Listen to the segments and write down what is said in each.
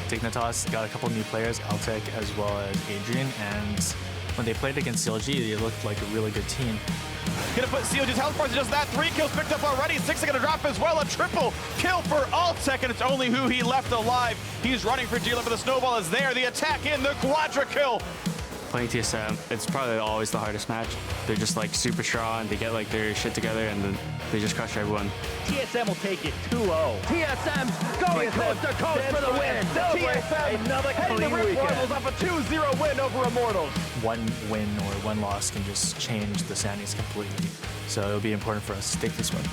Dignitas got a couple new players, Altec as well as Adrian, and when they played against CLG, they looked like a really good team. Gonna put CLG's health bars, just that. 3 kills picked up already. 6 are gonna drop as well. A triple kill for Altec, and it's only who he left alive. He's running for Gila, but the snowball is there. The attack in, the quadra kill. Playing TSM, it's probably always the hardest match. They're just like super strong, they get like their shit together, and then they just crush everyone. TSM will take it 2-0. TSM's going coast to coast for the win. TSM another clean weekend. Off a 2-0 win over Immortals. One win or one loss can just change the standings completely. So it'll be important for us to take this one.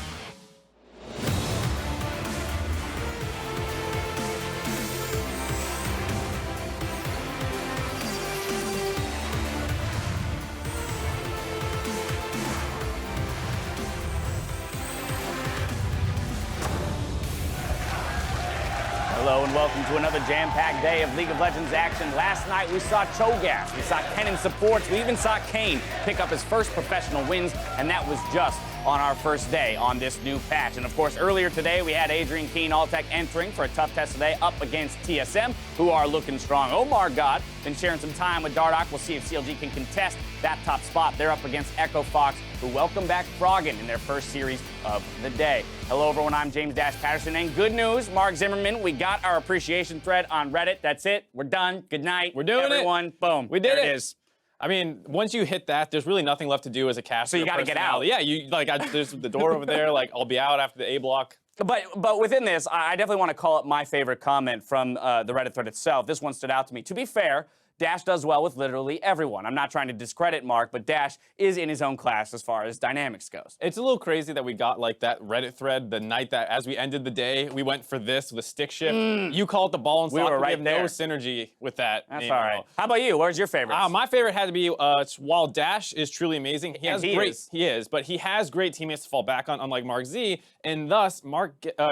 Hello and welcome to another jam-packed day of League of Legends action. Last night we saw Cho'Gath, we saw Kennen supports, we even saw Keane pick up his first professional wins, and that was just on our first day on this new patch. And of course, earlier today we had Adrian, Keane, Altec entering for a tough test today up against TSM, who are looking strong. Omar God been sharing some time with Dardoch. We'll see if CLG can contest that top spot. They're up against Echo Fox, who welcome back Froggen in their first series of the day. Hello everyone, I'm James Patterson, and good news, Mark Zimmerman, we got our appreciation thread on Reddit. That's it, we're done, good night. We're doing everyone. Boom, we did there it. It is. I mean, once you hit that, there's really nothing left to do as a caster. So you gotta get out. Yeah, you like there's the door over there. Like I'll be out after the A block. But within this, I definitely want to call up my favorite comment from the Reddit thread itself. This one stood out to me. To be fair, Dash does well with literally everyone. I'm not trying to discredit Mark, but Dash is in his own class as far as dynamics goes. It's a little crazy that we got like that Reddit thread the night that, as we ended the day, we went for this with stick shift. You called the ball and We were right have there. no synergy with that. That's all right. How about you? Where's your favorite? My favorite had to be while Dash is truly amazing. He is, but he has great teammates to fall back on, unlike Mark Z, and thus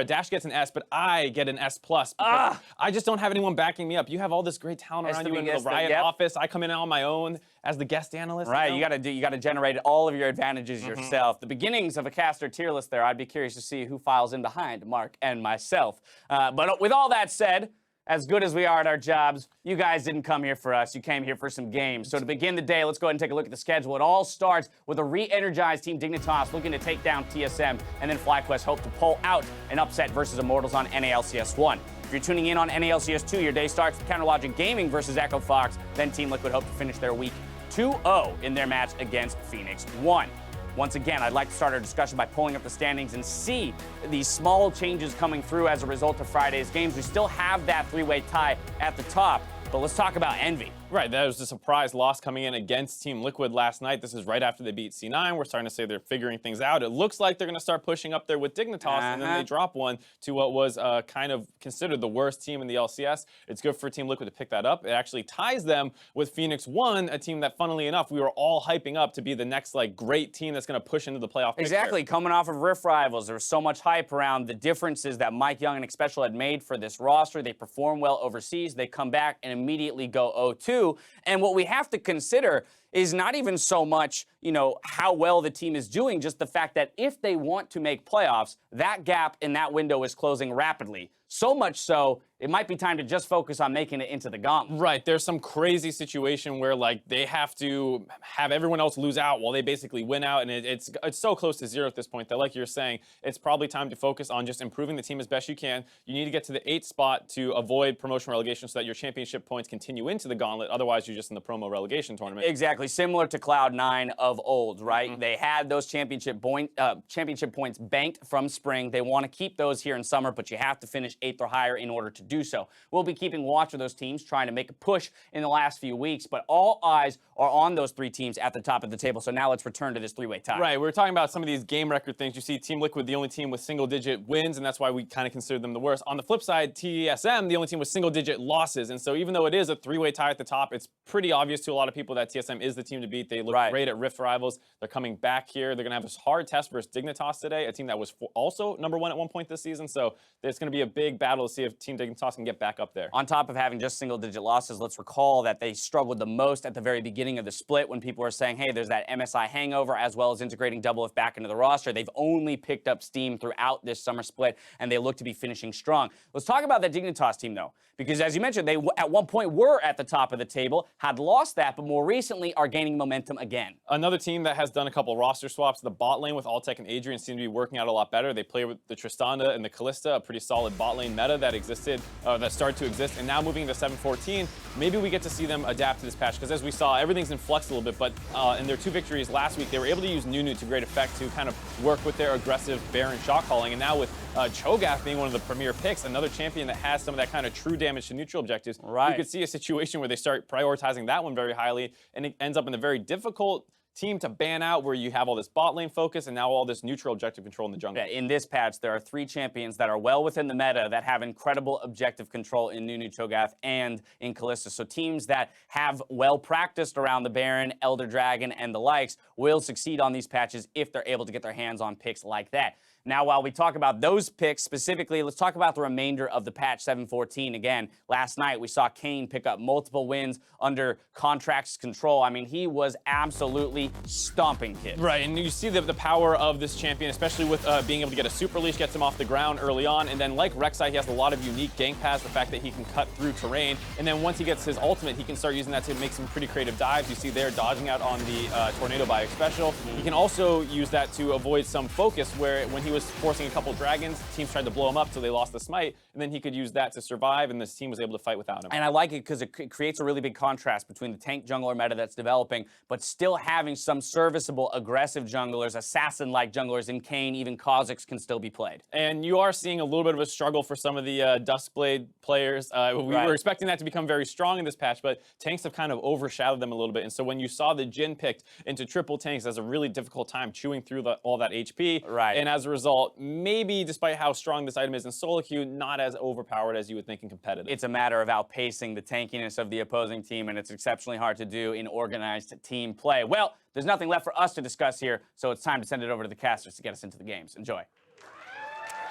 Dash gets an S, but I get an S+. I just don't have anyone backing me up. You have all this great talent around you in the Riot office. I come in on my own as the guest analyst. Right, you gotta generate all of your advantages yourself. The beginnings of a caster tier list there. I'd be curious to see who files in behind Mark and myself. But with all that said, as good as we are at our jobs, you guys didn't come here for us. You came here for some games. So to begin the day, let's go ahead and take a look at the schedule. It all starts with a re-energized Team Dignitas looking to take down TSM, and then FlyQuest hope to pull out an upset versus Immortals on NALCS 1. If you're tuning in on NALCS 2, your day starts with Counterlogic Gaming versus Echo Fox. Then Team Liquid hope to finish their week 2-0 in their match against Phoenix 1. Once again, I'd like to start our discussion by pulling up the standings and see these small changes coming through as a result of Friday's games. We still have that three-way tie at the top, but let's talk about Envy. Right, that was a surprise loss coming in against Team Liquid last night. This is right after they beat C9. We're starting to say they're figuring things out. It looks like they're going to start pushing up there with Dignitas, and then they drop one to what was kind of considered the worst team in the LCS. It's good for Team Liquid to pick that up. It actually ties them with Phoenix 1, a team that, funnily enough, we were all hyping up to be the next like great team that's going to push into the playoff picture. Exactly, coming off of Rift Rivals, there was so much hype around the differences that Mike Young and Xpecial had made for this roster. They perform well overseas. They come back and immediately go 0-2. And what we have to consider is not even so much, you know, how well the team is doing, just the fact that if they want to make playoffs, that gap in that window is closing rapidly. So much so, it might be time to just focus on making it into the gauntlet. Right, there's some crazy situation where like they have to have everyone else lose out while they basically win out, and it's so close to zero at this point that, like you're saying, it's probably time to focus on just improving the team as best you can. You need to get to the 8th spot to avoid promotion relegation so that your championship points continue into the gauntlet. Otherwise, you're just in the promo relegation tournament. Exactly, similar to Cloud9 of old, right? They had those championship points banked from spring. They want to keep those here in summer, but you have to finish 8th or higher in order to do so. We'll be keeping watch of those teams, trying to make a push in the last few weeks, but all eyes are on those 3 teams at the top of the table. So now let's return to this three-way tie. Right, we're talking about some of these game record things. You see Team Liquid, the only team with single-digit wins, and that's why we kind of consider them the worst. On the flip side, TSM, the only team with single-digit losses. And so even though it is a three-way tie at the top, it's pretty obvious to a lot of people that TSM is is the team to beat. They look Right. great at Rift Rivals. They're coming back here. They're going to have this hard test versus Dignitas today, a team that was also #1 at one point this season. So it's going to be a big battle to see if Team Dignitas can get back up there. On top of having just single-digit losses, let's recall that they struggled the most at the very beginning of the split when people were saying, hey, there's that MSI hangover, as well as integrating Doublelift back into the roster. They've only picked up steam throughout this summer split, and they look to be finishing strong. Let's talk about that Dignitas team, though, because as you mentioned, they at one point were at the top of the table, had lost that, but more recently are gaining momentum again. Another team that has done a couple roster swaps, the bot lane with Altec and Adrian seem to be working out a lot better. They play with the Tristana and the Kalista, a pretty solid bot lane meta that existed, that started to exist, and now moving to 7-14, maybe we get to see them adapt to this patch, because as we saw, everything's in flux a little bit, but in their 2 victories last week, they were able to use Nunu to great effect to kind of work with their aggressive Baron shot calling, and now with Cho'Gath being one of the premier picks, another champion that has some of that kind of true damage to neutral objectives, Right. you could see a situation where they start prioritizing that one very highly, and it ends up in a very difficult team to ban out where you have all this bot lane focus and now all this neutral objective control in the jungle. Yeah, in this patch, there are 3 champions that are well within the meta that have incredible objective control in Nunu, Cho'Gath, and in Kalista. So teams that have well practiced around the Baron, Elder Dragon, and the likes will succeed on these patches if they're able to get their hands on picks like that. Now, while we talk about those picks specifically, let's talk about the remainder of the patch 7-14. Again, last night we saw Keane pick up multiple wins under Contract's control. I mean, he was absolutely stomping kids. Right, and you see the power of this champion, especially with being able to get a super leash, gets him off the ground early on, and then like Rek'Sai, he has a lot of unique gank paths, the fact that he can cut through terrain, and then once he gets his ultimate, he can start using that to make some pretty creative dives. You see there dodging out on the Tornado Bio special. He can also use that to avoid some focus where when he was forcing a couple dragons, teams tried to blow him up so they lost the smite, and then he could use that to survive, and this team was able to fight without him. And I like it because it creates a really big contrast between the tank jungler meta that's developing, but still having some serviceable, aggressive junglers, assassin-like junglers in Keane, even Kha'Zix can still be played. And you are seeing a little bit of a struggle for some of the Duskblade players. We were expecting that to become very strong in this patch, but tanks have kind of overshadowed them a little bit. And so when you saw the Jhin picked into triple tanks, that's a really difficult time chewing through all that HP. Right. And as a result, maybe despite how strong this item is in solo queue, not as overpowered as you would think in competitive. It's a matter of outpacing the tankiness of the opposing team, and it's exceptionally hard to do in organized team play. Well, there's nothing left for us to discuss here, so it's time to send it over to the casters to get us into the games. Enjoy.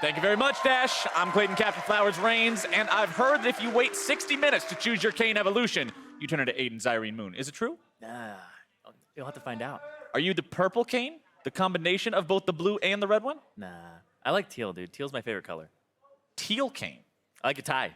Thank you very much, Dash. I'm Clayton Captain Flowers Reigns, and I've heard that if you wait 60 minutes to choose your Keane evolution, you turn into Aiden's Irene Moon. Is it true? You'll have to find out. Are you the purple Keane? The combination of both the blue and the red one? Nah. I like teal, dude. Teal's my favorite color. Teal Keane. I like a tie.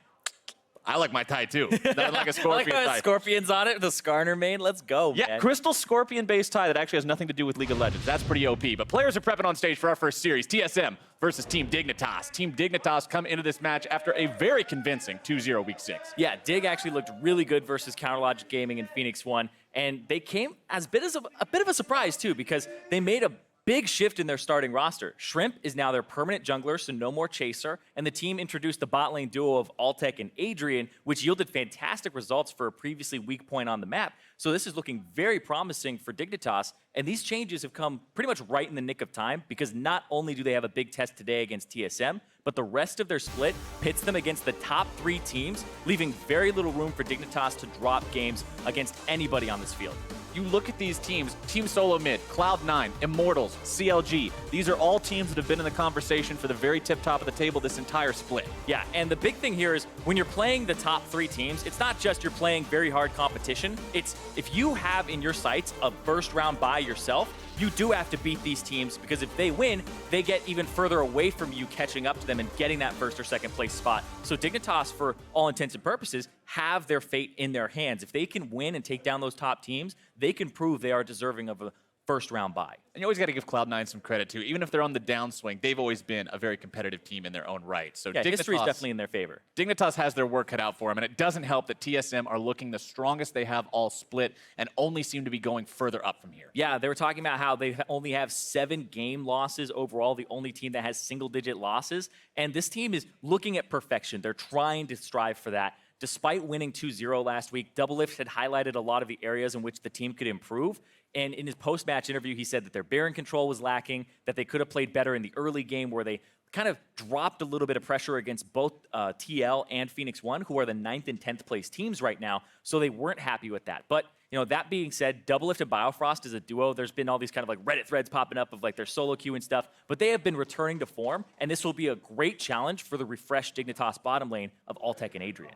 I like my tie too. I like a scorpion I like tie. scorpions on it, the Skarner main. Let's go, Yeah, man. crystal scorpion-based tie that actually has nothing to do with League of Legends. That's pretty OP. But players are prepping on stage for our first series, TSM versus Team Dignitas. Team Dignitas come into this match after a very convincing 2-0 Week 6. Yeah, Dig actually looked really good versus Counterlogic Gaming in Phoenix 1, and they came as a bit of a surprise too, because they made a big shift in their starting roster. Shrimp is now their permanent jungler, so no more chaser, and the team introduced the bot lane duo of Altec and Adrian, which yielded fantastic results for a previously weak point on the map. So this is looking very promising for Dignitas, and these changes have come pretty much right in the nick of time, because not only do they have a big test today against TSM, but the rest of their split pits them against the top 3 teams, leaving very little room for Dignitas to drop games against anybody on this field. You look at these teams, Team Solo Mid, Cloud9, Immortals, CLG. These are all teams that have been in the conversation for the very tip-top of the table this entire split. Yeah, and the big thing here is when you're playing the top 3 teams, it's not just you're playing very hard competition. It's if you have in your sights a first round bye yourself, you do have to beat these teams, because if they win, they get even further away from you catching up to them and getting that first or second place spot. So Dignitas, for all intents and purposes, have their fate in their hands. If they can win and take down those top teams, they can prove they are deserving of a first round bye. And you always got to give Cloud9 some credit too. Even if they're on the downswing, they've always been a very competitive team in their own right. So Yeah, Dignitas, history is definitely in their favor. Dignitas has their work cut out for them, and it doesn't help that TSM are looking the strongest they have all split and only seem to be going further up from here. Yeah, they were talking about how they only have 7 game losses overall, the only team that has single-digit losses. And this team is looking at perfection. They're trying to strive for that. Despite winning 2-0 last week, Doublelift had highlighted a lot of the areas in which the team could improve. And in his post-match interview, he said that their Baron control was lacking, that they could have played better in the early game where they kind of dropped a little bit of pressure against both TL and Phoenix One, who are the 9th and 10th place teams right now, so they weren't happy with that. But you know, that being said, Doublelift and Biofrost is a duo. There's been all these kind of like Reddit threads popping up of like their solo queue and stuff, but they have been returning to form, and this will be a great challenge for the refreshed Dignitas bottom lane of Altec and Adrian.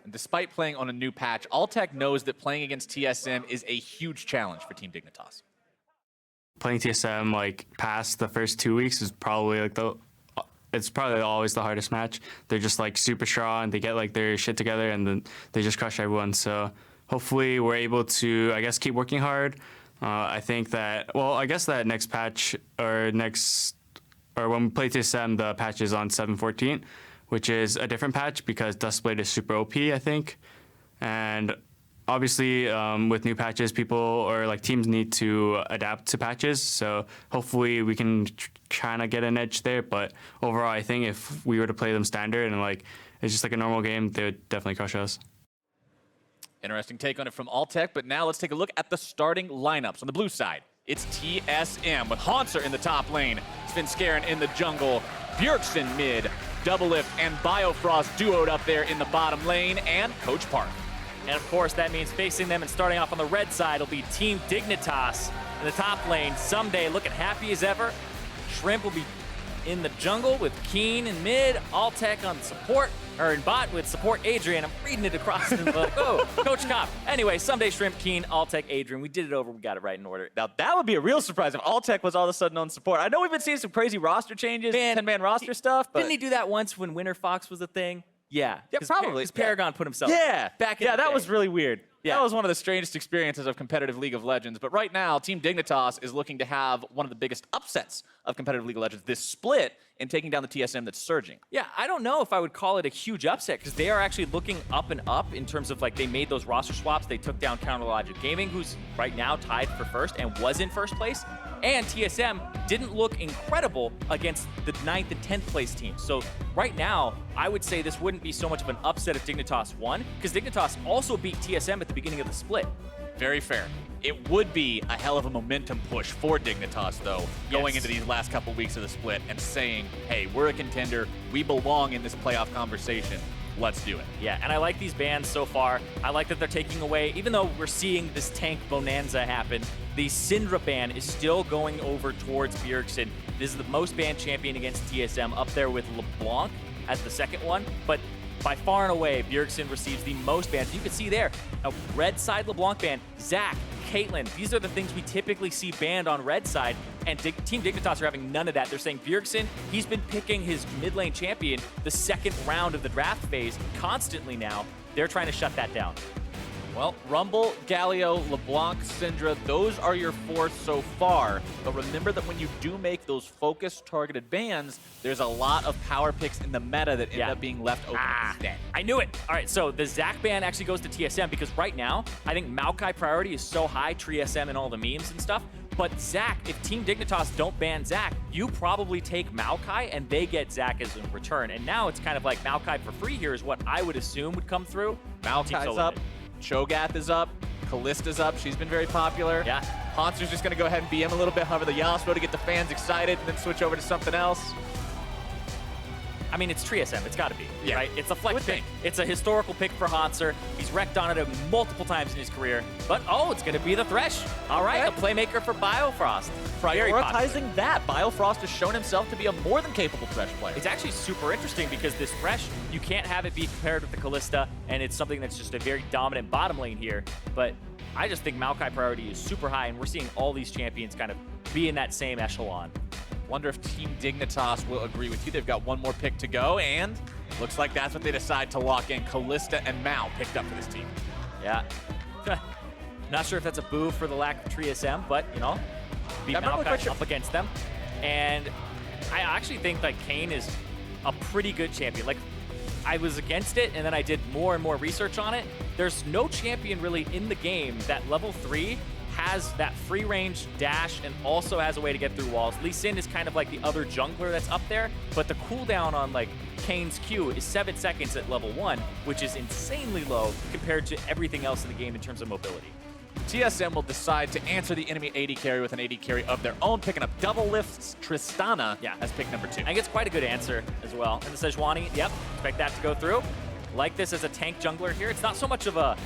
And despite playing on a new patch, Altec knows that playing against TSM is a huge challenge for Team Dignitas. Playing TSM like past the first 2 weeks is probably like it's probably always the hardest match. They're just like super strong. They get like their shit together and then they just crush everyone. So hopefully we're able to, I guess, keep working hard. I think that, well, I guess that next patch or when we play TSM, the patch is on 7.14, which is a different patch because Duskblade is super OP, I think. And obviously, with new patches, people or like teams need to adapt to patches. So hopefully we can kind of get an edge there. But overall, I think if we were to play them standard and like it's just like a normal game, they would definitely crush us. Interesting take on it from Altec, but now let's take a look at the starting lineups. On the blue side, it's TSM with Hauntzer in the top lane, Svenskeren in the jungle, Bjergsen mid, Doublelift and Biofrost duoed up there in the bottom lane, and Coach Park. And of course, that means facing them and starting off on the red side will be Team Dignitas in the top lane. Ssumday looking happy as ever. Shrimp will be in the jungle with Keane in mid, Altec on support, or in bot with support Adrian. I'm reading it across and like, oh, Coach Cop. Anyway, Ssumday, Shrimp, Keane, Altec, Adrian. We did it over. We got it right in order. Now, that would be a real surprise if Altec was all of a sudden on support. I know we've been seeing some crazy roster changes, 10-man roster stuff, but... Didn't he do that once when Winter Fox was a thing? Yeah. Probably. Because Paragon put himself back in Yeah, the that day. was really weird. Yeah. That was one of the strangest experiences of competitive League of Legends. But right now, Team Dignitas is looking to have one of the biggest upsets of competitive League of Legends, this split in taking down the TSM that's surging. Yeah, I don't know if I would call it a huge upset because they are actually looking up and up in terms of like they made those roster swaps. They took down Counterlogic Gaming, who's right now tied for first and was in first place. And TSM didn't look incredible against the 9th and 10th place teams. So right now, I would say this wouldn't be so much of an upset if Dignitas won, because Dignitas also beat TSM at the beginning of the split. Very fair. It would be a hell of a momentum push for Dignitas, though, going into these last couple weeks of the split and saying, hey, we're a contender. We belong in this playoff conversation. Let's do it. Yeah, and I like these bans so far. I like that they're taking away, even though we're seeing this tank bonanza happen, the Syndra ban is still going over towards Bjergsen. This is the most banned champion against TSM, up there with LeBlanc as the second one, but by far and away, Bjergsen receives the most bans. You can see there, a red side LeBlanc ban, Zac, Caitlyn. These are the things we typically see banned on red side, and Team Dignitas are having none of that. They're saying Bjergsen, he's been picking his mid lane champion the second round of the draft phase constantly now. They're trying to shut that down. Well, Rumble, Galio, LeBlanc, Syndra, those are your four so far. But remember that when you do make those focused, targeted bans, there's a lot of power picks in the meta that end up being left open instead. I knew it. All right, so the Zac ban actually goes to TSM because right now, I think Maokai priority is so high, TSM and all the memes and stuff. But Zac, if Team Dignitas don't ban Zac, you probably take Maokai and they get Zac as a return. And now it's kind of like Maokai for free here is what I would assume would come through. Maokai's up. Cho'Gath is up. Kalista's up. She's been very popular. Yeah. Hauntzer's just going to go ahead and BM a little bit, hover the Yasuo to get the fans excited, and then switch over to something else. I mean, it's TSM. It's got to be, Yeah. right? It's a flex pick. It's a historical pick for Hauntzer. He's wrecked on it multiple times in his career. But, oh, it's going to be the Thresh. All right, a playmaker for Biofrost. Very popular. Prioritizing that, Biofrost has shown himself to be a more than capable Thresh player. It's actually super interesting because this Thresh, you can't have it be compared with the Kalista, and it's something that's just a very dominant bottom lane here. But I just think Maokai priority is super high, and we're seeing all these champions kind of be in that same echelon. Wonder if Team Dignitas will agree with you. They've got one more pick to go, and looks like that's what they decide to lock in. Kalista and Mao picked up for this team. Yeah. Not sure if that's a boo for the lack of TSM, but, you know, beat Maokai up against them. And I actually think, like, Keane is a pretty good champion. Like, I was against it, and then I did more and more research on it. There's no champion really in the game that level 3 has that free range dash and also has a way to get through walls. Lee Sin is kind of like the other jungler that's up there, but the cooldown on like Kane's Q is 7 seconds at level 1, which is insanely low compared to everything else in the game in terms of mobility. TSM will decide to answer the enemy AD carry with an AD carry of their own, picking up Doublelift's Tristana as pick number 2. I think it's quite a good answer as well. And the Sejuani, yep, expect that to go through. Like this as a tank jungler here. It's not so much of a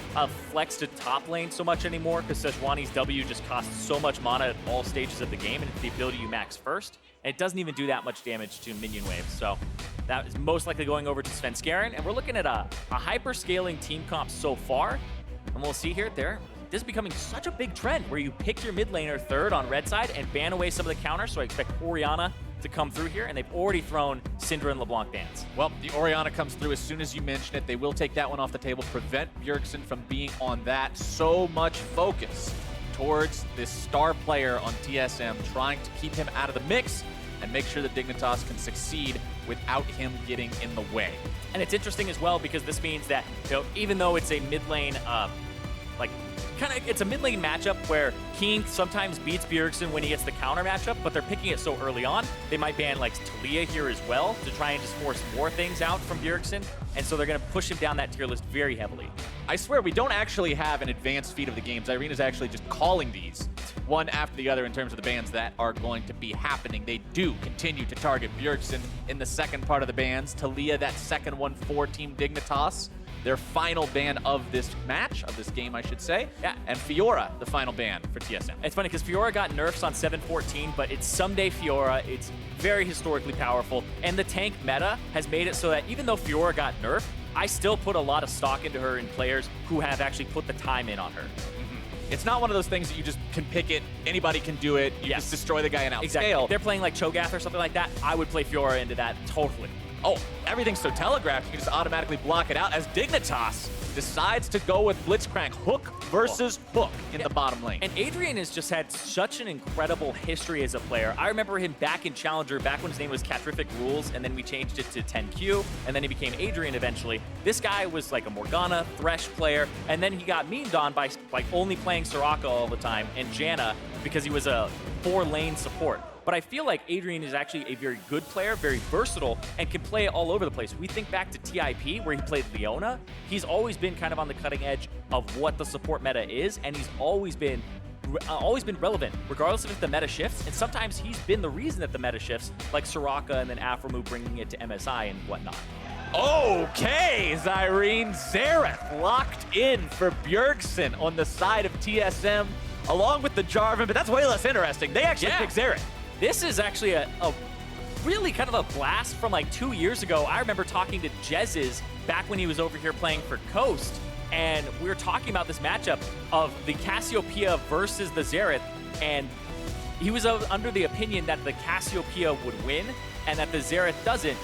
flex to top lane so much anymore, because Sejuani's W just costs so much mana at all stages of the game, and it's the ability you max first. And it doesn't even do that much damage to minion waves. So that is most likely going over to Svenskeren. And we're looking at a hyper-scaling team comp so far. And we'll see here, this is becoming such a big trend where you pick your mid laner third on red side and ban away some of the counters. So I expect Orianna to come through here, and they've already thrown Syndra and LeBlanc bans. Well, the Orianna comes through as soon as you mention it. They will take that one off the table, prevent Bjergsen from being on that. So much focus towards this star player on TSM, trying to keep him out of the mix and make sure that Dignitas can succeed without him getting in the way. And it's interesting as well, because this means that, you know, even though it's a mid lane, it's a mid lane matchup where Keane sometimes beats Bjergsen when he gets the counter matchup, but they're picking it so early on. They might ban like Talia here as well to try and just force more things out from Bjergsen, and so they're going to push him down that tier list very heavily. I swear we don't actually have an advanced feed of the games. Irene is actually just calling these one after the other in terms of the bans that are going to be happening. They do continue to target Bjergsen in the second part of the bans. Talia, that second one for Team Dignitas. Their final ban of this match, of this game, I should say. Yeah. And Fiora, the final ban for TSM. It's funny because Fiora got nerfs on 7.14, but it's Ssumday Fiora. It's very historically powerful. And the tank meta has made it so that even though Fiora got nerfed, I still put a lot of stock into her in players who have actually put the time in on her. It's not one of those things that you just can pick it, anybody can do it, you just destroy the guy and outscale. Exactly. If they're playing like Cho'Gath or something like that, I would play Fiora into that totally. Oh, everything's so telegraphed, you can just automatically block it out as Dignitas decides to go with Blitzcrank. Hook versus hook in the bottom lane. And Adrian has just had such an incredible history as a player. I remember him back in Challenger, back when his name was Catrific Rules, and then we changed it to 10Q, and then he became Adrian eventually. This guy was like a Morgana, Thresh player, and then he got memed on by like only playing Soraka all the time and Janna because he was a 4-lane support. But I feel like Adrian is actually a very good player, very versatile, and can play all over the place. We think back to TIP, where he played Leona. He's always been kind of on the cutting edge of what the support meta is, and he's always been relevant, regardless of if the meta shifts. And sometimes he's been the reason that the meta shifts, like Soraka and then Aframu bringing it to MSI and whatnot. Okay, Zyrene, Xerath locked in for Bjergsen on the side of TSM, along with the Jarvan, but that's way less interesting. They actually picked Xerath. This is actually a really kind of a blast from like 2 years ago. I remember talking to Jez's back when he was over here playing for Coast, and we were talking about this matchup of the Cassiopeia versus the Xerath, and he was under the opinion that the Cassiopeia would win and that the Xerath doesn't.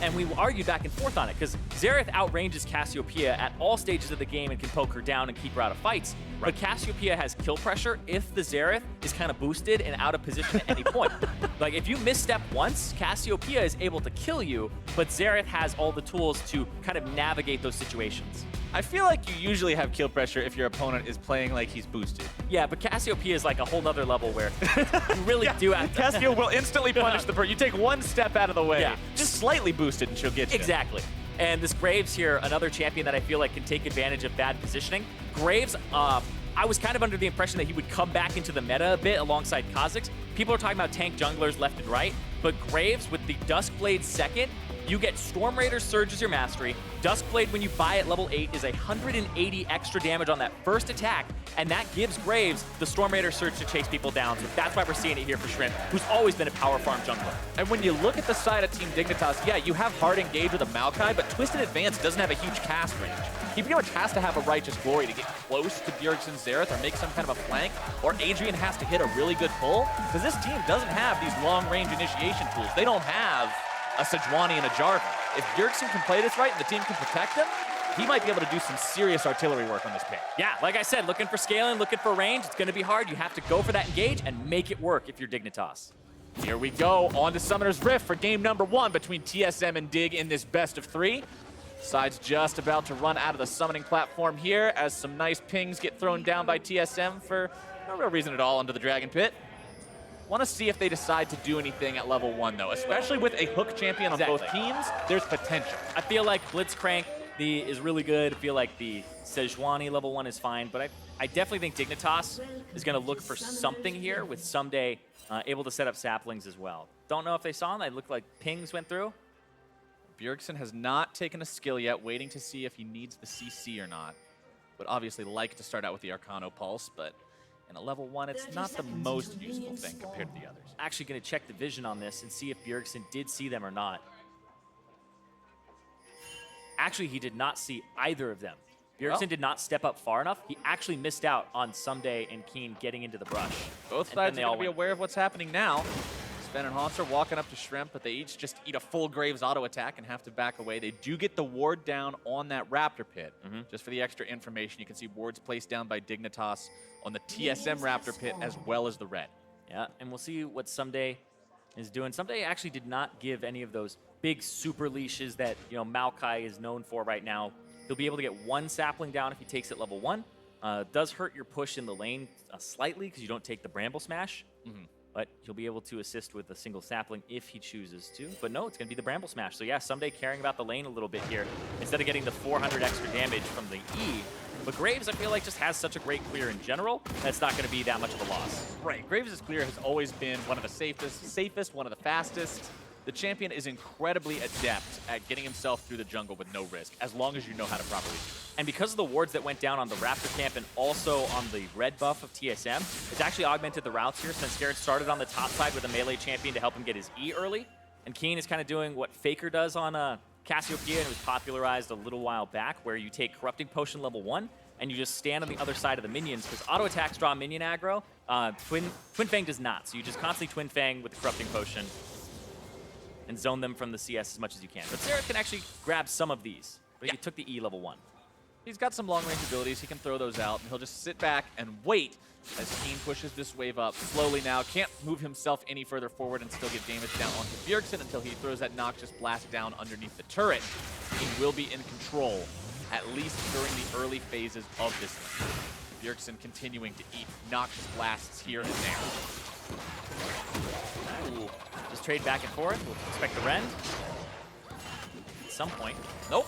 And we argued back and forth on it, because Xerath outranges Cassiopeia at all stages of the game and can poke her down and keep her out of fights. But Cassiopeia has kill pressure if the Xerath is kind of boosted and out of position at any point. Like, if you misstep once, Cassiopeia is able to kill you, but Xerath has all the tools to kind of navigate those situations. I feel like you usually have kill pressure if your opponent is playing like he's boosted. Yeah, but Cassiopeia is like a whole nother level where you really do have to... Cassio will instantly punish the person. You take one step out of the way, just slightly boosted, and she'll get you. Exactly. And this Graves here, another champion that I feel like can take advantage of bad positioning. Graves, I was kind of under the impression that he would come back into the meta a bit alongside Kha'Zix. People are talking about tank junglers left and right, but Graves with the Duskblade second, you get Storm Raider Surge as your mastery. Duskblade, when you buy at level 8, is 180 extra damage on that first attack, and that gives Graves the Storm Raider Surge to chase people down. So that's why we're seeing it here for Shrimp, who's always been a power farm jungler. And when you look at the side of Team Dignitas, yeah, you have hard engage with a Maokai, but Twisted Advance doesn't have a huge cast range. He pretty much has to have a Righteous Glory to get close to Bjergsen's Xerath or make some kind of a flank, or Adrian has to hit a really good pull, because this team doesn't have these long-range initiation tools. They don't have a Sejuani and a Jarvan. If Bjergsen can play this right and the team can protect him, he might be able to do some serious artillery work on this pick. Yeah, like I said, looking for scaling, looking for range. It's going to be hard. You have to go for that engage and make it work if you're Dignitas. Here we go, on to Summoner's Rift for game number 1 between TSM and Dig in this best of 3. Side's just about to run out of the summoning platform here as some nice pings get thrown down by TSM for no real reason at all into the Dragon Pit. Want to see if they decide to do anything at level 1, though. Especially with a hook champion on both teams, there's potential. I feel like Blitzcrank is really good. I feel like the Sejuani level 1 is fine, but I definitely think Dignitas is going to look for something here with Ssumday able to set up saplings as well. Don't know if they saw him. They looked like pings went through. Bjergsen has not taken a skill yet, waiting to see if he needs the CC or not. Would obviously like to start out with the Arcano Pulse, but in a level 1, it's not the most useful thing compared to the others. Actually going to check the vision on this and see if Bjergsen did see them or not. Actually, he did not see either of them. Bjergsen did not step up far enough. He actually missed out on Ssumday and Keane getting into the brush. Both sides are going to be aware of what's happening now. Sven and Hauntzer walking up to Shrimp, but they each just eat a full Graves auto attack and have to back away. They do get the ward down on that Raptor pit. Just for the extra information, you can see wards placed down by Dignitas on the TSM Raptor pit as well as the red. Yeah, and we'll see what Ssumday is doing. Ssumday actually did not give any of those big super leashes that Maokai is known for right now. He'll be able to get one sapling down if he takes it level 1. Does hurt your push in the lane slightly because you don't take the Bramble Smash. But he'll be able to assist with a single sapling if he chooses to. But no, it's going to be the Bramble Smash. So yeah, Ssumday caring about the lane a little bit here instead of getting the 400 extra damage from the E. But Graves, I feel like, just has such a great clear in general that's not going to be that much of a loss. Right, Graves' clear has always been one of the safest, one of the fastest. The champion is incredibly adept at getting himself through the jungle with no risk, as long as you know how to properly do it. And because of the wards that went down on the Raptor camp and also on the red buff of TSM, it's actually augmented the routes here. Svenskeren started on the top side with a melee champion to help him get his E early. And Keane is kind of doing what FLICKR does on Cassiopeia, and it was popularized a little while back, where you take Corrupting Potion level 1, and you just stand on the other side of the minions, because auto attacks draw minion aggro. Twin Fang does not, so you just constantly Twin Fang with the Corrupting Potion and zone them from the CS as much as you can. But Xerath can actually grab some of these, but he took the E level 1. He's got some long-range abilities. He can throw those out, and he'll just sit back and wait as Keane pushes this wave up slowly now. Can't move himself any further forward and still get damage down onto Bjergsen until he throws that Noxious Blast down underneath the turret. Keane will be in control, at least during the early phases of this lane. Bjergsen continuing to eat Noxious Blasts here and there. Ooh. Just trade back and forth. We'll expect the rend at some point. Nope.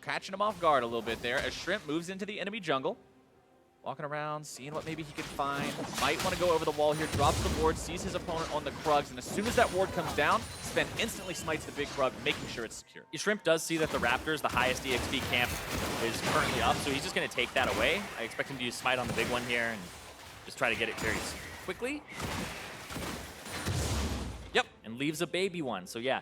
Catching him off guard a little bit there as Shrimp moves into the enemy jungle. Walking around, seeing what maybe he could find. Might want to go over the wall here, drops the ward, sees his opponent on the Krugs, and as soon as that ward comes down, Sven instantly smites the big Krug, making sure it's secure. Shrimp does see that the Raptors, the highest EXP camp, is currently up, so he's just going to take that away. I expect him to use Smite on the big one here and just try to get it very quickly. Yep, and leaves a baby one. So yeah,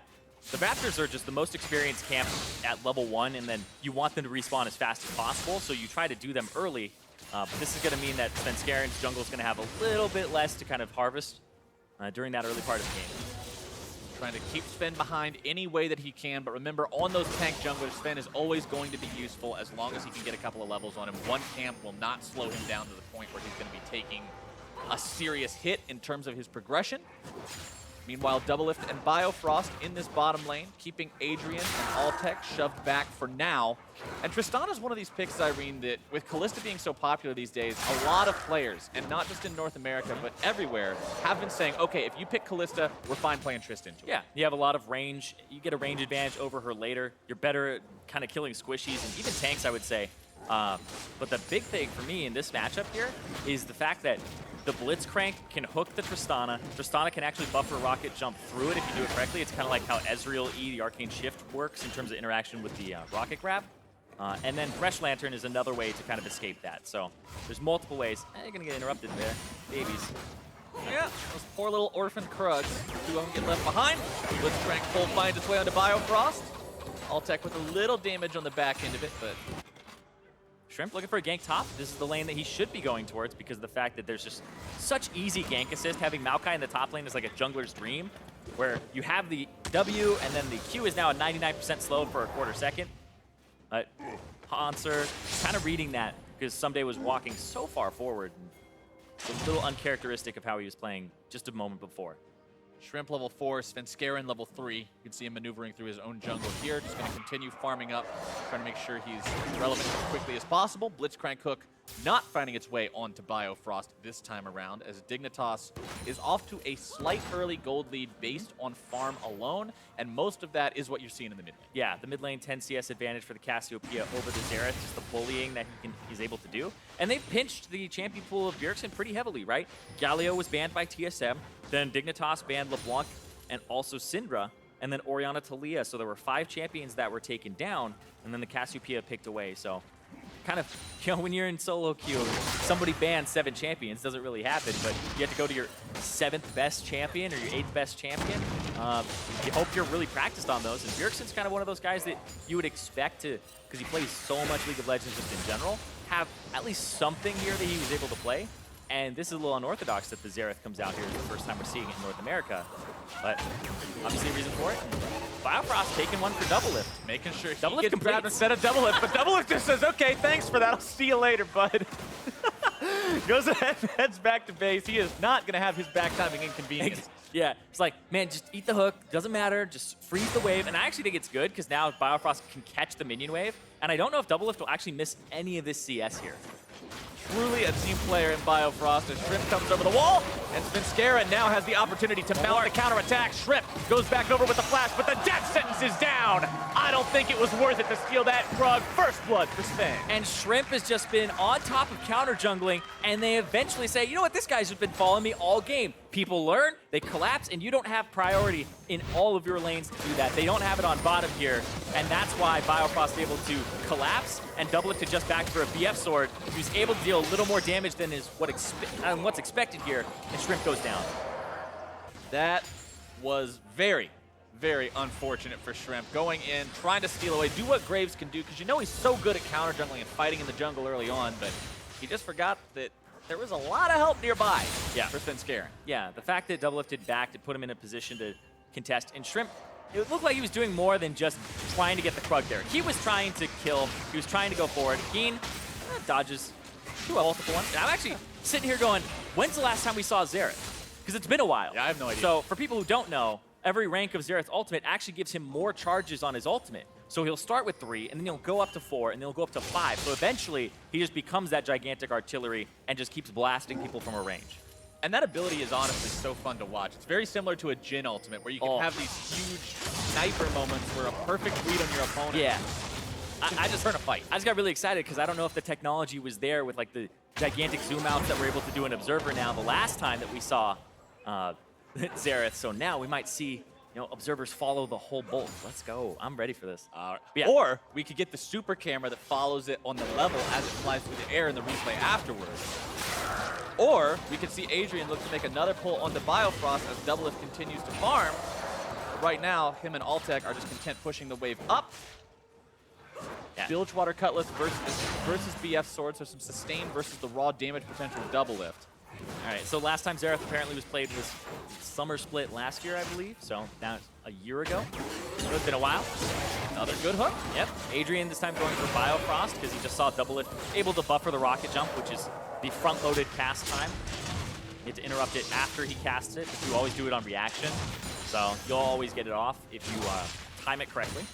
the Raptors are just the most experienced camp at level 1, and then you want them to respawn as fast as possible, so you try to do them early. But this is going to mean that Svenskeren's jungle is going to have a little bit less to kind of harvest during that early part of the game. Trying to keep Sven behind any way that he can, but remember, on those tank junglers, Sven is always going to be useful as long as he can get a couple of levels on him. One camp will not slow him down to the point where he's going to be taking a serious hit in terms of his progression. Meanwhile, Doublelift and Biofrost in this bottom lane, keeping Adrian and Altec shoved back for now. And Tristana is one of these picks, Irene, that with Kalista being so popular these days, a lot of players, and not just in North America, but everywhere, have been saying, okay, if you pick Kalista, we're fine playing Tristan. Yeah, you have a lot of range. You get a range advantage over her later. You're better at kind of killing squishies and even tanks, I would say. But the big thing for me in this matchup here is the fact that the Blitzcrank can hook the Tristana. Tristana can actually buffer rocket jump through it if you do it correctly. It's kind of like how Ezreal E, the Arcane Shift, works in terms of interaction with the rocket grab. And then Thresh Lantern is another way to kind of escape that. So there's multiple ways. You're going to get interrupted there. Babies. Yeah, those poor little orphan Krugs. Two of them get left behind. Blitzcrank full finds its way onto Biofrost. Altec with a little damage on the back end of it, but Shrimp looking for a gank top. This is the lane that he should be going towards because of the fact that there's just such easy gank assist. Having Maokai in the top lane is like a jungler's dream, where you have the W and then the Q is now a 99% slowed for a quarter second. Hauntzer kind of reading that because Ssumday was walking so far forward. It's a little uncharacteristic of how he was playing just a moment before. Shrimp level 4, Svenskeren level 3. You can see him maneuvering through his own jungle here. Just going to continue farming up, trying to make sure he's relevant as quickly as possible. Blitzcrank hook not finding its way onto Biofrost this time around, as Dignitas is off to a slight early gold lead based on farm alone, and most of that is what you're seeing in the mid lane. Yeah, the mid lane 10 CS advantage for the Cassiopeia over the Xerath, just the bullying that he's able to do. And they've pinched the champion pool of Bjergsen pretty heavily, right? Galio was banned by TSM, then Dignitas banned LeBlanc and also Syndra, and then Orianna Talia. So there were 5 champions that were taken down, and then the Cassiopeia picked away. So kind of, you know, when you're in solo queue, somebody bans 7 champions, doesn't really happen, but you have to go to your 7th best champion or your 8th best champion. You hope you're really practiced on those, and Bjergsen's kind of one of those guys that you would expect to, because he plays so much League of Legends just in general, have at least something here that he was able to play. And this is a little unorthodox that the Xerath comes out here. It's the first time we're seeing it in North America. But obviously a reason for it. Biofrost taking one for Doublelift. Making sure he Doublelift gets complete. grabbed instead of Doublelift, but Doublelift just says, okay, thanks for that, I'll see you later, bud. Goes ahead and heads back to base. He is not going to have his back timing inconvenience. Yeah, it's like, man, just eat the hook. Doesn't matter. Just freeze the wave. And I actually think it's good because now Biofrost can catch the minion wave. And I don't know if Doublelift will actually miss any of this CS here. Truly a team player in Biofrost as Shrimp comes over the wall, and Svenskeren now has the opportunity to mount the counterattack. Shrimp goes back over with the flash, but the death sentence is down. I don't think it was worth it to steal that frog. First blood for Sven. And Shrimp has just been on top of counter jungling, and they eventually say, you know what, this guy's just been following me all game. People learn, they collapse, and you don't have priority in all of your lanes to do that. They don't have it on bottom here, and that's why Biofrost is able to collapse and Doublelift to just back for a BF sword. He was able to deal a little more damage than is what's expected here, and Shrimp goes down. That was very, very unfortunate for Shrimp. Going in, trying to steal away, do what Graves can do, because you know he's so good at counter jungling and fighting in the jungle early on, but he just forgot that there was a lot of help nearby for Svenskeren. Yeah, the fact that Doublelift did back to put him in a position to contest, and Shrimp, it looked like he was doing more than just trying to get the Krug there. He was trying to kill, he was trying to go forward. Keane dodges multiple ones. And I'm actually sitting here going, when's the last time we saw Xerath? Because it's been a while. Yeah, I have no idea. So for people who don't know, every rank of Xerath's ultimate actually gives him more charges on his ultimate. So he'll start with 3, and then he'll go up to 4, and then he'll go up to 5. So eventually, he just becomes that gigantic artillery and just keeps blasting people from a range. And that ability is honestly so fun to watch. It's very similar to a Jhin ultimate, where you can have these huge sniper moments where a perfect read on your opponent. Yeah. I just heard a fight. I just got really excited because I don't know if the technology was there with like the gigantic zoom outs that we're able to do in Observer now the last time that we saw Xerath. So now we might see, you know, observers follow the whole bolt. Let's go. I'm ready for this. Yeah. Or we could get the super camera that follows it on the level as it flies through the air in the replay afterwards. Or we could see Adrian look to make another pull onto Biofrost as Doublelift continues to farm. But right now, him and Altec are just content pushing the wave up. Yeah. Bilgewater Cutlass versus BF Sword, so some sustain versus the raw damage potential of Doublelift. All right, so last time Xerath apparently was played was Summer Split last year, I believe. So now it's a year ago. So it's been a while. Another good hook. Yep. Adrian this time going for Biofrost because he just saw Doublelift able to buffer the rocket jump, which is the front-loaded cast time. You have to interrupt it after he casts it, but you always do it on reaction. So you'll always get it off if you time it correctly.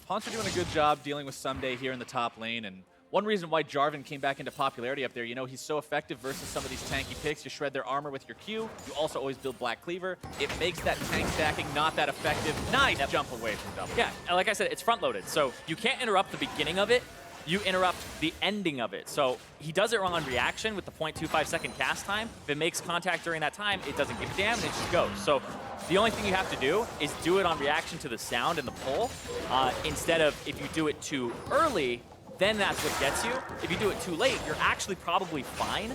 Hauntzer doing a good job dealing with Ssumday here in the top lane, and one reason why Jarvan came back into popularity up there, you know, he's so effective versus some of these tanky picks. You shred their armor with your Q. You also always build Black Cleaver. It makes that tank stacking not that effective. Nice jump away from Double. Yeah, like I said, it's front-loaded, so you can't interrupt the beginning of it. You interrupt the ending of it. So he does it wrong on reaction with the 0.25 second cast time. If it makes contact during that time, it doesn't give a damn and it just goes. So the only thing you have to do is do it on reaction to the sound and the pull, instead of if you do it too early, then that's what gets you. If you do it too late, you're actually probably fine.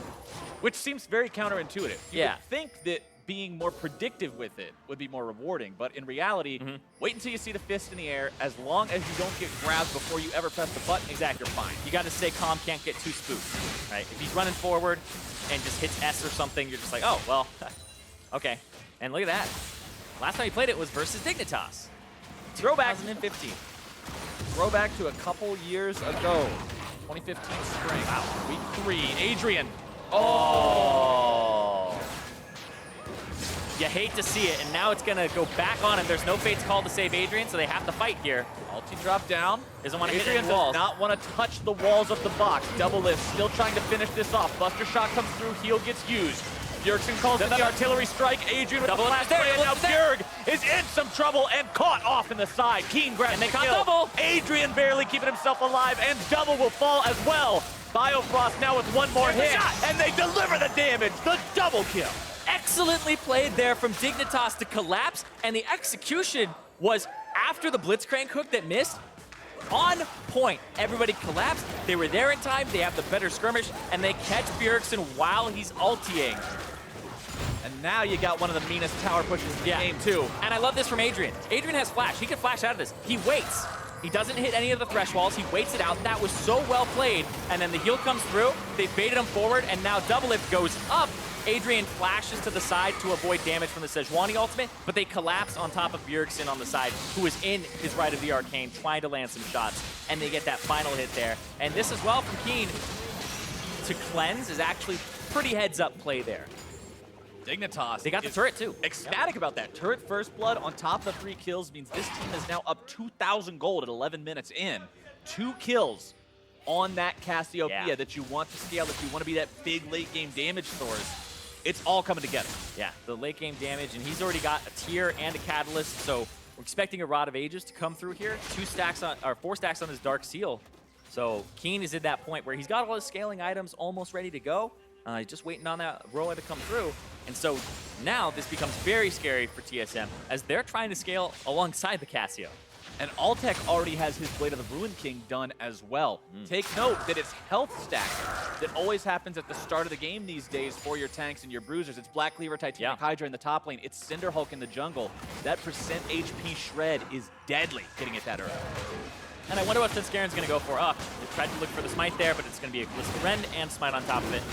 Which seems very counterintuitive. You Yeah. would think that being more predictive with it would be more rewarding, but in reality, wait until you see the fist in the air. As long as you don't get grabbed before you ever press the button, Exactly. you're fine. You got to stay calm, can't get too spooked, right? If he's running forward and just hits S or something, you're just like, oh, well, okay. And look at that. Last time he played it was versus Dignitas. Throwback 2015. Throwback to a couple years ago. 2015 spring. Wow. Week 3. Adrian. Oh! You hate to see it, and now it's gonna go back on him. There's no fates called to save Adrian, so they have to fight here. Ulti drop down. Doesn't want to hit Adrian any walls. does not want to touch the walls of the box. Doublelift still trying to finish this off. Buster shot comes through, heal gets used. Bjergsen calls in the artillery strike. Adrian with the flash spray, and now Bjerg is in some trouble and caught off in the side. Keane grabs the kill. double. Adrian barely keeping himself alive, and double will fall as well. Biofrost now with one more hit, and they deliver the damage. The double kill. Excellently played there from Dignitas to collapse, and the execution was after the Blitzcrank hook that missed. On point. Everybody collapsed. They were there in time. They have the better skirmish, and they catch Bjergsen while he's ultiing. And now you got one of the meanest tower pushes in the game, too. And I love this from Adrian. Adrian has flash. He can flash out of this. He waits. He doesn't hit any of the thresh walls. He waits it out. That was so well played. And then the heal comes through. They baited him forward, and now Doublelift goes up. Adrian flashes to the side to avoid damage from the Sejuani ultimate, but they collapse on top of Bjergsen on the side, who is in his right of the arcane, trying to land some shots, and they get that final hit there. And this as well from Keane to cleanse is actually pretty heads-up play there. Dignitas. They got the turret, too. Ecstatic about that. Turret first blood on top of 3 kills means this team is now up 2,000 gold at 11 minutes in. 2 kills on that Cassiopeia that you want to scale, if you want to be that big late-game damage source. It's all coming together. Yeah, the late-game damage, and he's already got a tier and a catalyst, so we're expecting a Rod of Ages to come through here. 4 stacks on his Dark Seal. So Keane is at that point where he's got all his scaling items almost ready to go. He's just waiting on that Roa to come through. And so now this becomes very scary for TSM as they're trying to scale alongside the Cassio. And Altec already has his Blade of the Ruin King done as well. Take note that it's health stacking that always happens at the start of the game these days for your tanks and your bruisers. It's Black Cleaver, Titanic Hydra in the top lane. It's Cinderhulk in the jungle. That percent HP shred is deadly getting it that early. And I wonder what Svenskeren's going to go for up. They tried to look for the smite there, but it's going to be a Kalista Rend and smite on top of it.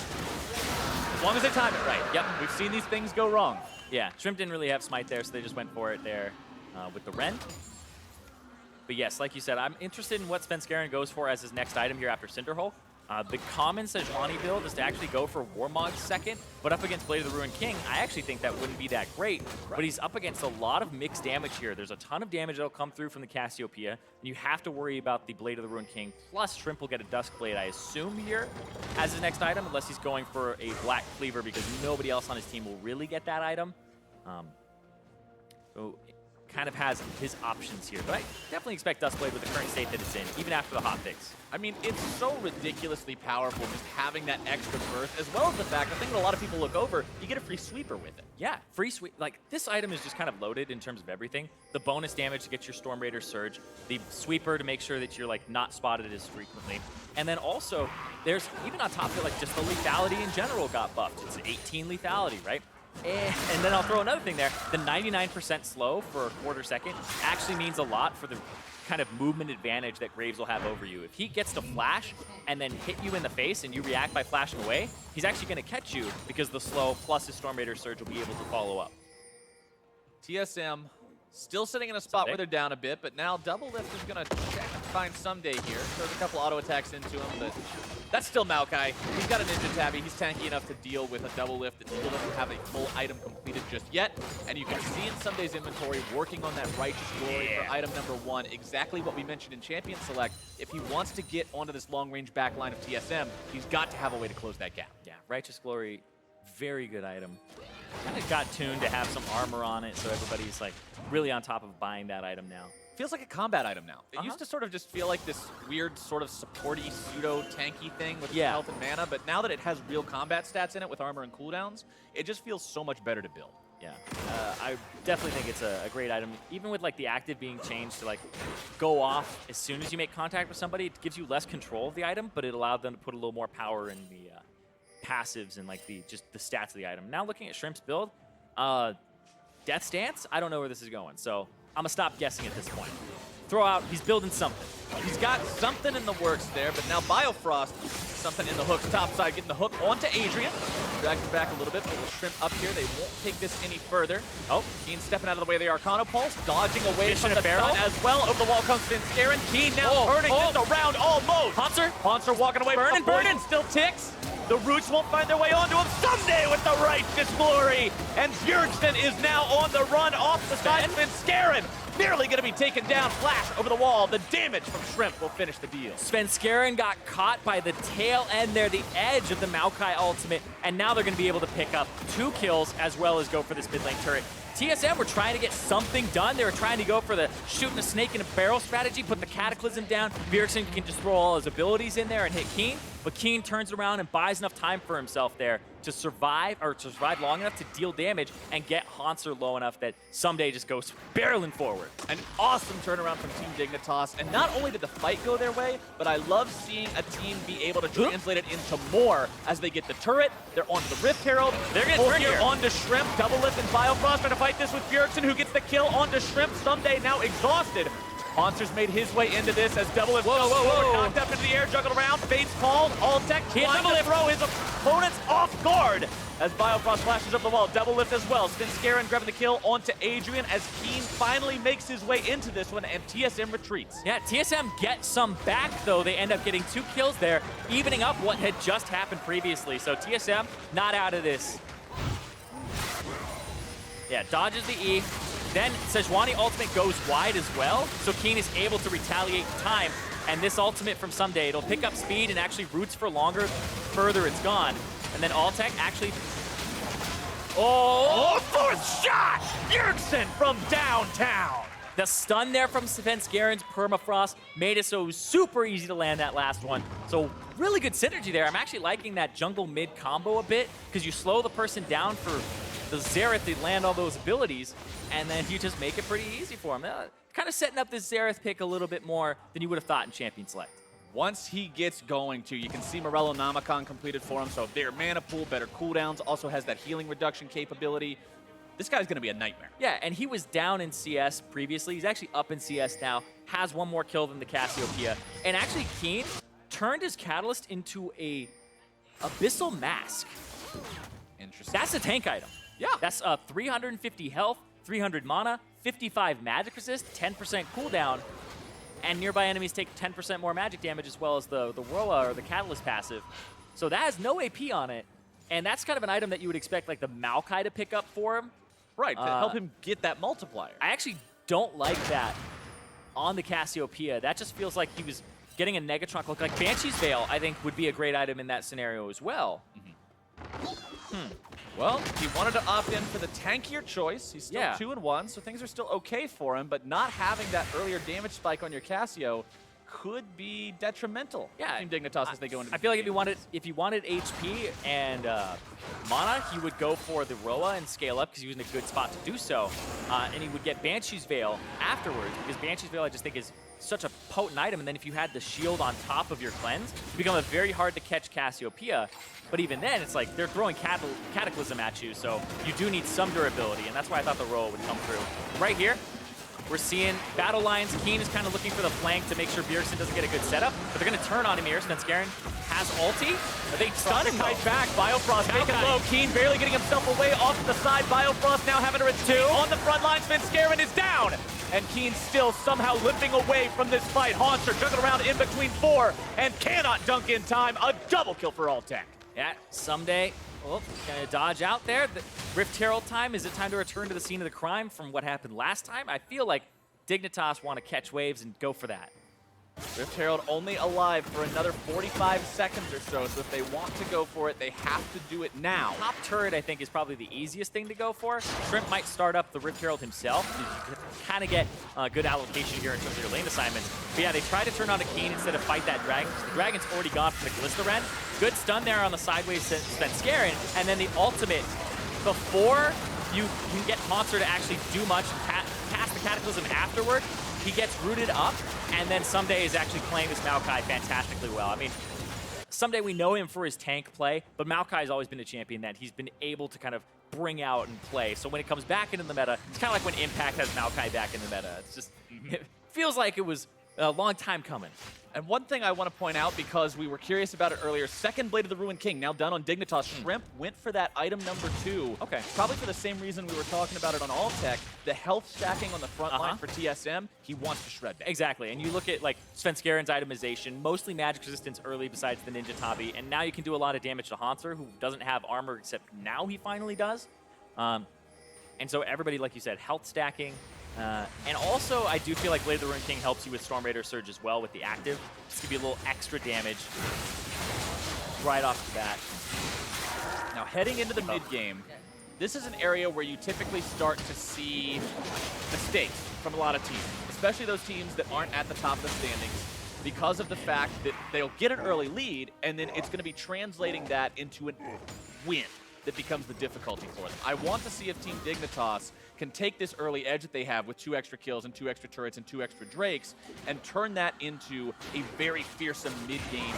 As long as they time it right. Yep, we've seen these things go wrong. Yeah, Shrimp didn't really have smite there, so they just went for it there with the Rend. But yes, like you said, I'm interested in what Svenskeren goes for as his next item here after Cinderhulk. The common Sejuani build is to actually go for Warmog second, but up against Blade of the Ruined King, I actually think that wouldn't be that great. But he's up against a lot of mixed damage here. There's a ton of damage that'll come through from the Cassiopeia, and you have to worry about the Blade of the Ruined King. Plus, Shrimp will get a Dusk Blade, I assume, here as his next item, unless he's going for a Black Cleaver, because nobody else on his team will really get that item. So kind of has his options here, but I definitely expect Duskblade with the current state that it's in, even after the hotfix. I mean, it's so ridiculously powerful just having that extra burst, as well as the fact, I think that a lot of people look over, you get a free sweeper with it. Yeah, free sweep. Like, this item is just kind of loaded in terms of everything. The bonus damage to get your Storm Raider Surge, the sweeper to make sure that you're, like, not spotted as frequently. And then also, there's, even on top of it, like, just the lethality in general got buffed. It's 18 lethality, right? And then I'll throw another thing there. The 99% slow for a quarter second actually means a lot for the kind of movement advantage that Graves will have over you. If he gets to flash and then hit you in the face and you react by flashing away, he's actually going to catch you because the slow plus his Storm Raider Surge will be able to follow up. TSM still sitting in a spot where they're down a bit, but now Doublelift is going to check and find Ssumday here. Throws a couple auto attacks into him, but that's still Maokai. He's got a Ninja Tabby. He's tanky enough to deal with a Doublelift that still doesn't have a full item completed just yet. And you can see in Ssumday's inventory working on that Righteous Glory for item number 1. Exactly what we mentioned in Champion Select. If he wants to get onto this long-range backline of TSM, he's got to have a way to close that gap. Yeah, Righteous Glory, very good item. Kind of got tuned to have some armor on it, so everybody's like really on top of buying that item now. Feels like a combat item now. It used to sort of just feel like this weird sort of supporty pseudo-tanky thing with health and mana, but now that it has real combat stats in it with armor and cooldowns, it just feels so much better to build. Yeah, I definitely think it's a great item. Even with like the active being changed to like go off as soon as you make contact with somebody, it gives you less control of the item, but it allowed them to put a little more power in the passives and like just the stats of the item. Now looking at Shrimp's build, Death Stance, I don't know where this is going, so I'm gonna stop guessing at this point. Throw out, he's building something. He's got something in the works there, but now Biofrost, something in the hook, top side, getting the hook onto Adrian. Drags him back a little bit, but with Shrimp up here, they won't take this any further. Oh, Keane stepping out of the way of the Arcana Pulse, dodging away from the stun as well. Over the wall comes Svenskeren. Keane now turning this around almost. Hauntzer walking away from the burning, still ticks. The Roots won't find their way onto him. Ssumday with the righteous glory. And Bjergsen is now on the run off the side. Svenskeren nearly going to be taken down. Flash over the wall. The damage from Shrimp will finish the deal. Svenskeren got caught by the tail end there, the edge of the Maokai ultimate, and now they're going to be able to pick up 2 kills as well as go for this mid lane turret. TSM were trying to get something done. They were trying to go for the shooting a snake in a barrel strategy, put the Cataclysm down. Bjergsen can just throw all his abilities in there and hit Keane, but Keane turns around and buys enough time for himself there to survive, or to survive long enough to deal damage and get Hauntzer low enough that Ssumday just goes barreling forward. An awesome turnaround from Team Dignitas, and not only did the fight go their way, but I love seeing a team be able to translate it into more as they get the turret, they're onto the Rift Herald, They're going to turn here onto Shrimp. Doublelift and Biofrost trying to fight this with Bjergsen, who gets the kill onto Shrimp. Ssumday now exhausted. Hauntzer's made his way into this as Doublelift goes forward, knocked up into the air, juggled around, fates called, Altec trying to throw his opponents off guard as Biofrost flashes up the wall. Doublelift as well. Svenskeren grabbing the kill onto Adrian as Keane finally makes his way into this one and TSM retreats. Yeah, TSM gets some back though. They end up getting 2 kills there, evening up what had just happened previously. So TSM not out of this. Yeah, dodges the E. Then Sejuani ultimate goes wide as well, so Keane is able to retaliate time. And this ultimate from Ssumday, it'll pick up speed and actually roots for longer, further it's gone. And then Altec actually... Oh, 4th shot! Bjergsen from downtown! The stun there from Svenskeren's permafrost made it so super easy to land that last one. So really good synergy there. I'm actually liking that jungle mid combo a bit, because you slow the person down for the Xerath to land all those abilities, and then you just make it pretty easy for him. Kind of setting up this Xerath pick a little bit more than you would have thought in Champion Select. Once he gets going too, you can see Morello Namacon completed for him, so their mana pool, better cooldowns, also has that healing reduction capability. This guy's gonna be a nightmare. Yeah, and he was down in CS previously. He's actually up in CS now, has 1 more kill than the Cassiopeia. And actually Keane turned his Catalyst into a Abyssal Mask. Interesting. That's a tank item. Yeah. That's 350 health, 300 mana, 55 magic resist, 10% cooldown, and nearby enemies take 10% more magic damage as well as the Roa or the Catalyst passive. So that has no AP on it, and that's kind of an item that you would expect like the Maokai to pick up for him. Right, to help him get that multiplier. I actually don't like that on the Cassiopeia. That just feels like he was getting a Negatron look. Like Banshee's Veil, I think, would be a great item in that scenario as well. Well, he wanted to opt in for the tankier choice. He's still Yeah. 2-1, so things are still okay for him, but not having that earlier damage spike on your Cassio could be detrimental. Yeah, Team Dignitas as they go into I feel like if he wanted HP and mana, he would go for the Roa and scale up because he was in a good spot to do so. And he would get Banshee's Veil afterwards, because Banshee's Veil I just think is such a potent item. And then if you had the shield on top of your cleanse, you become a very hard to catch Cassiopeia. But even then, it's like they're throwing Cataclysm at you, so you do need some durability, and that's why I thought the Roa would come through. Right here, we're seeing battle lines. Keane is kind of looking for the flank to make sure Bjergsen doesn't get a good setup, but they're going to turn on him here. Svenskeren has ulti. They stun him Fight back. Biofrost taken low. Keane barely getting himself away off to the side. Biofrost now having to retreat on the front line. Svenskeren is down. And Keane still somehow limping away from this fight. Hauntzer juggling around in between 4 and cannot dunk in time. A double kill for Altec. Yeah, Ssumday, gonna dodge out there. The Rift Herald time, is it time to return to the scene of the crime from what happened last time? I feel like Dignitas want to catch waves and go for that. Rift Herald only alive for another 45 seconds or so, so if they want to go for it, they have to do it now. Top turret, I think, is probably the easiest thing to go for. Shrimp might start up the Rift Herald himself. You can kind of get a good allocation here in terms of your lane assignments. But yeah, they try to turn on a Keane instead of fight that Dragon. The Dragon's already gone for the Kalista Ren. Good stun there on the sideways Svenskeren, and then the ultimate before you can get Hauntzer to actually do much and cast the Cataclysm afterward. He gets rooted up, and then Ssumday is actually playing this Maokai fantastically well. I mean, Ssumday, we know him for his tank play, but Maokai has always been a champion that he's been able to kind of bring out and play. So when it comes back into the meta, it's kind of like when Impact has Maokai back in the meta. It's just, it feels like it was a long time coming. And one thing I want to point out, because we were curious about it earlier, second Blade of the Ruined King, now done on Dignitas. Shrimp went for that item number 2. Okay. Probably for the same reason we were talking about it on Altec. The health stacking on the front line for TSM, he wants to shred that. Exactly, and you look at like Svenskeren's itemization, mostly magic resistance early besides the Ninja Tabi, and now you can do a lot of damage to Hauntzer, who doesn't have armor except now he finally does. And so everybody, like you said, health stacking. And also, I do feel like Blade of the Ruined King helps you with Storm Raider Surge as well with the active. Just give you a little extra damage right off the bat. Now, heading into the mid-game, this is an area where you typically start to see mistakes from a lot of teams, especially those teams that aren't at the top of the standings, because of the fact that they'll get an early lead, and then it's going to be translating that into a win that becomes the difficulty for them. I want to see if Team Dignitas can take this early edge that they have with 2 extra kills and 2 extra turrets and 2 extra Drakes and turn that into a very fearsome mid-game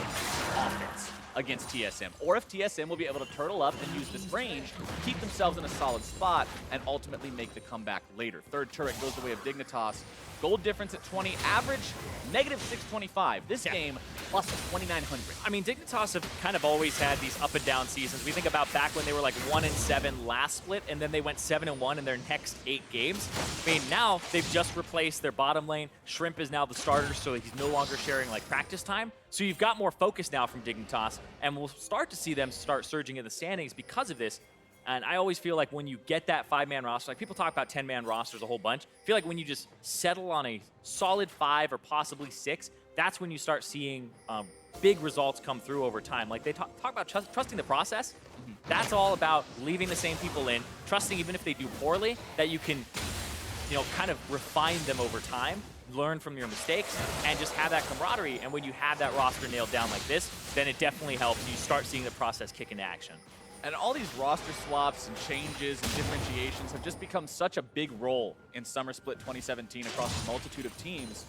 offense against TSM. Or if TSM will be able to turtle up and use this range, keep themselves in a solid spot, and ultimately make the comeback later. Third turret goes the way of Dignitas. Gold difference at 20, average negative 625. This game plus 2,900. I mean, Dignitas have kind of always had these up and down seasons. We think about back when they were like 1-7 last split, and then they went 7-1 in their next 8 games. I mean, now they've just replaced their bottom lane. Shrimp is now the starter, so he's no longer sharing like practice time. So you've got more focus now from Dignitas, and we'll start to see them start surging in the standings because of this. And I always feel like when you get that 5-man roster, like people talk about 10-man rosters a whole bunch, I feel like when you just settle on a solid 5 or possibly 6, that's when you start seeing big results come through over time. Like they talk about trusting the process. That's all about leaving the same people in, trusting even if they do poorly, that you can, you know, kind of refine them over time, learn from your mistakes, and just have that camaraderie. And when you have that roster nailed down like this, then it definitely helps you start seeing the process kick into action. And all these roster swaps and changes and differentiations have just become such a big role in Summer Split 2017 across a multitude of teams.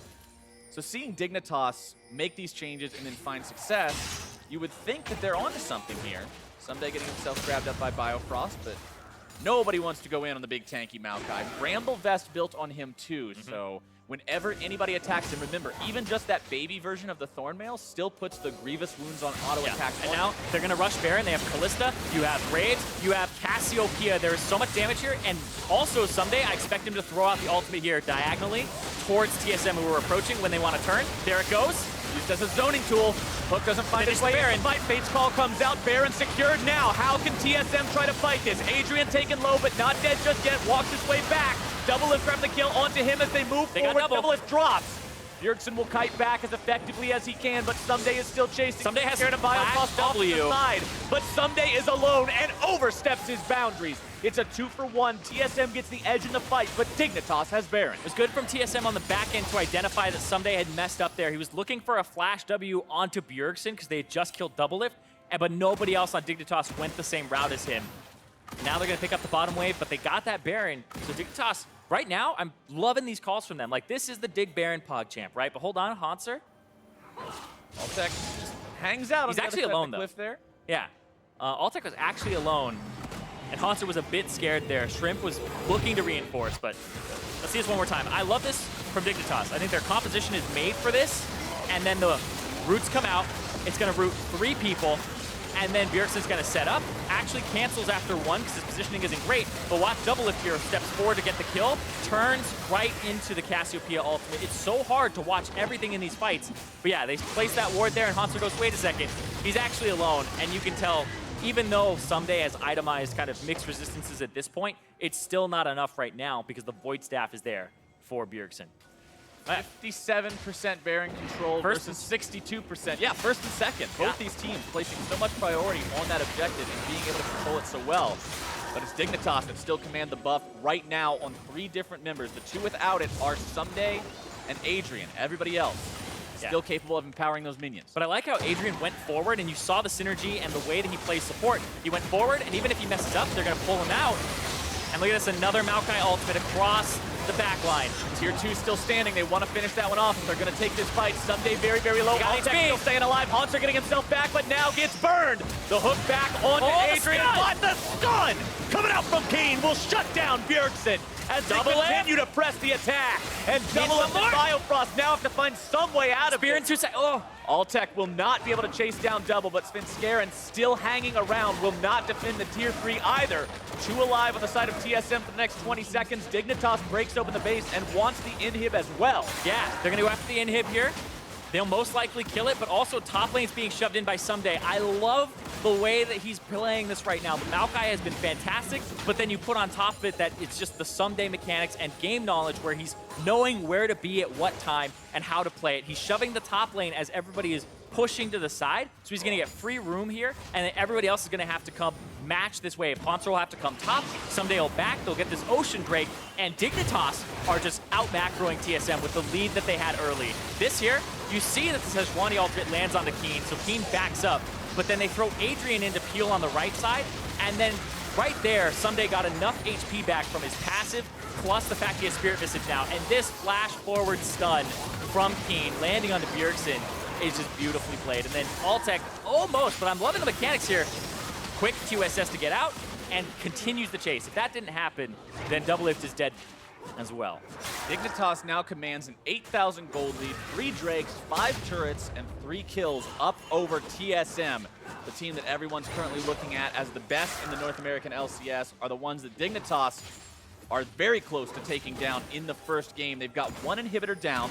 So seeing Dignitas make these changes and then find success, you would think that they're onto something here. Ssumday getting himself grabbed up by Biofrost, but nobody wants to go in on the big tanky Maokai. Bramble Vest built on him too, so whenever anybody attacks him, remember, even just that baby version of the Thornmail still puts the Grievous Wounds on auto attack. And now they're going to rush Baron. They have Kalista, you have Graves, you have Cassiopeia. There is so much damage here. And also Ssumday, I expect him to throw out the ultimate here diagonally towards TSM who are approaching when they want to turn. There it goes. Used as a zoning tool. Hook doesn't find his way in. Fight. Fate's Call comes out. Baron secured now. How can TSM try to fight this? Adrian taken low, but not dead just yet. Walks his way back. Doublelift grabs the kill onto him as they move forward. Doublelift drops. Bjergsen will kite back as effectively as he can, but Ssumday is still chasing. Ssumday has a Biofrost off to the side, but Ssumday is alone and oversteps his boundaries. It's a 2-for-1. TSM gets the edge in the fight, but Dignitas has Baron. It was good from TSM on the back end to identify that Ssumday had messed up there. He was looking for a flash W onto Bjergsen because they had just killed Doublelift, but nobody else on Dignitas went the same route as him. Now they're going to pick up the bottom wave, but they got that Baron. So Dignitas, right now, I'm loving these calls from them. Like, this is the Dig Baron PogChamp, right? But hold on, Hauntzer. Altec just hangs out. He's actually alone, though. Cliff there. Yeah. Altec was actually alone, and Hauntzer was a bit scared there. Shrimp was looking to reinforce, but let's see this one more time. I love this from Dignitas. I think their composition is made for this, and then the roots come out. It's going to root 3 people. And then Bjergsen's going to set up, actually cancels after 1 because his positioning isn't great, but watch Doublelift here, steps forward to get the kill, turns right into the Cassiopeia ultimate. It's so hard to watch everything in these fights. But yeah, they place that ward there, and Hauntzer goes, wait a second, he's actually alone, and you can tell, even though Ssumday has itemized kind of mixed resistances at this point, it's still not enough right now because the Void Staff is there for Bjergsen. 57% Baron control versus 62%. Yeah, first and second. Both these teams placing so much priority on that objective and being able to control it so well. But it's Dignitas that still command the buff right now on 3 different members. The 2 without it are Ssumday and Adrian. Everybody else still capable of empowering those minions. But I like how Adrian went forward, and you saw the synergy and the way that he plays support. He went forward, and even if he messes up, they're going to pull him out. And look at this, another Maokai ultimate across the back line. Tier 2 still standing. They want to finish that one off. They're going to take this fight. Ssumday very, very low. Altec still staying alive. Hauntzer getting himself back, but now gets burned. The hook back onto Adrian. But the stun coming out from Keane will shut down Bjergsen. as they Doublelift. continue to press the attack. And Doublelift and Biofrost now have to find some way out of Spear in it. 2 seconds. Oh. Altec will not be able to chase down Double, but Svenskeren still hanging around, will not defend the tier 3 either. 2 alive on the side of TSM for the next 20 seconds. Dignitas breaks open the base and wants the inhib as well. Yeah, they're gonna go after the inhib here. They'll most likely kill it, but also top lane's being shoved in by Ssumday. I love the way that he's playing this right now. The Maokai has been fantastic, but then you put on top of it that it's just the Ssumday mechanics and game knowledge where he's knowing where to be at what time and how to play it. He's shoving the top lane as everybody is pushing to the side, so he's gonna get free room here, and then everybody else is gonna have to come match this wave. Hauntzer will have to come top, Ssumday will back, they'll get this ocean break, and Dignitas are just out macroing TSM with the lead that they had early. This here, you see that the Sejuani ultimate lands on the Keane, so Keane backs up, but then they throw Adrian into peel on the right side, and then right there, Ssumday got enough HP back from his passive, plus the fact he has Spirit Visage now, and this flash forward stun from Keane landing onto Bjergsen is just beautifully played. And then Altec almost, but I'm loving the mechanics here. Quick QSS to get out and continues the chase. If that didn't happen, then Doublelift is dead as well. Dignitas now commands an 8,000 gold lead, 3 Drakes, 5 turrets, and 3 kills up over TSM. The team that everyone's currently looking at as the best in the North American LCS are the ones that Dignitas are very close to taking down in the first game. They've got 1 inhibitor down.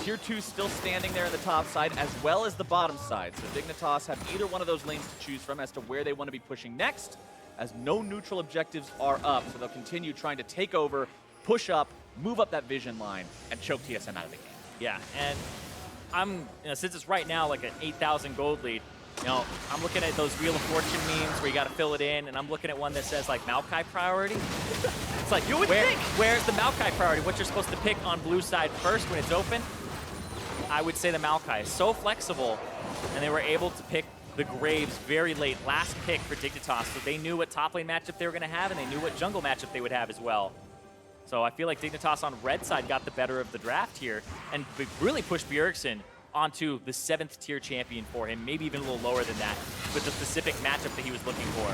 Tier 2 still standing there in the top side as well as the bottom side. So Dignitas have either one of those lanes to choose from as to where they want to be pushing next, as no neutral objectives are up. So they'll continue trying to take over, push up, move up that vision line, and choke TSM out of the game. Yeah, and since it's right now like an 8,000 gold lead, I'm looking at those Wheel of Fortune memes where you got to fill it in, and I'm looking at one that says like Maokai priority. It's like, where's the Maokai priority? What you're supposed to pick on blue side first when it's open? I would say the Maokai is so flexible, and they were able to pick the Graves very late, last pick for Dignitas, so they knew what top lane matchup they were going to have, and they knew what jungle matchup they would have as well. So I feel like Dignitas on red side got the better of the draft here, and really pushed Bjergsen onto the 7th tier champion for him, maybe even a little lower than that, with the specific matchup that he was looking for.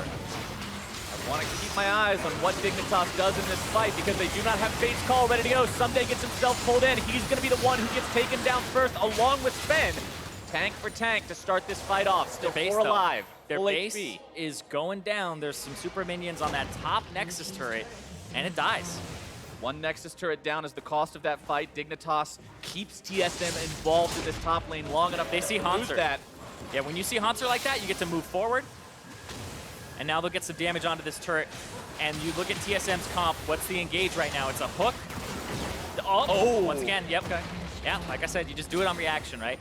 I want to keep my eyes on what Dignitas does in this fight because they do not have Fate's Call ready to go. Ssumday gets himself pulled in. He's going to be the one who gets taken down first along with Sven. Tank for tank to start this fight off. Still 4 alive. Their full base HP. is going down. There's some super minions on that top Nexus turret, and it dies. 1 Nexus turret down is the cost of that fight. Dignitas keeps TSM involved in this top lane long enough. They see to lose Hauntzer. that. Yeah, when you see Hauntzer like that, you get to move forward. And now they'll get some damage onto this turret. And you look at TSM's comp. What's the engage right now? It's a hook. Oh, once again, yep. Okay. Yeah, like I said, you just do it on reaction, right?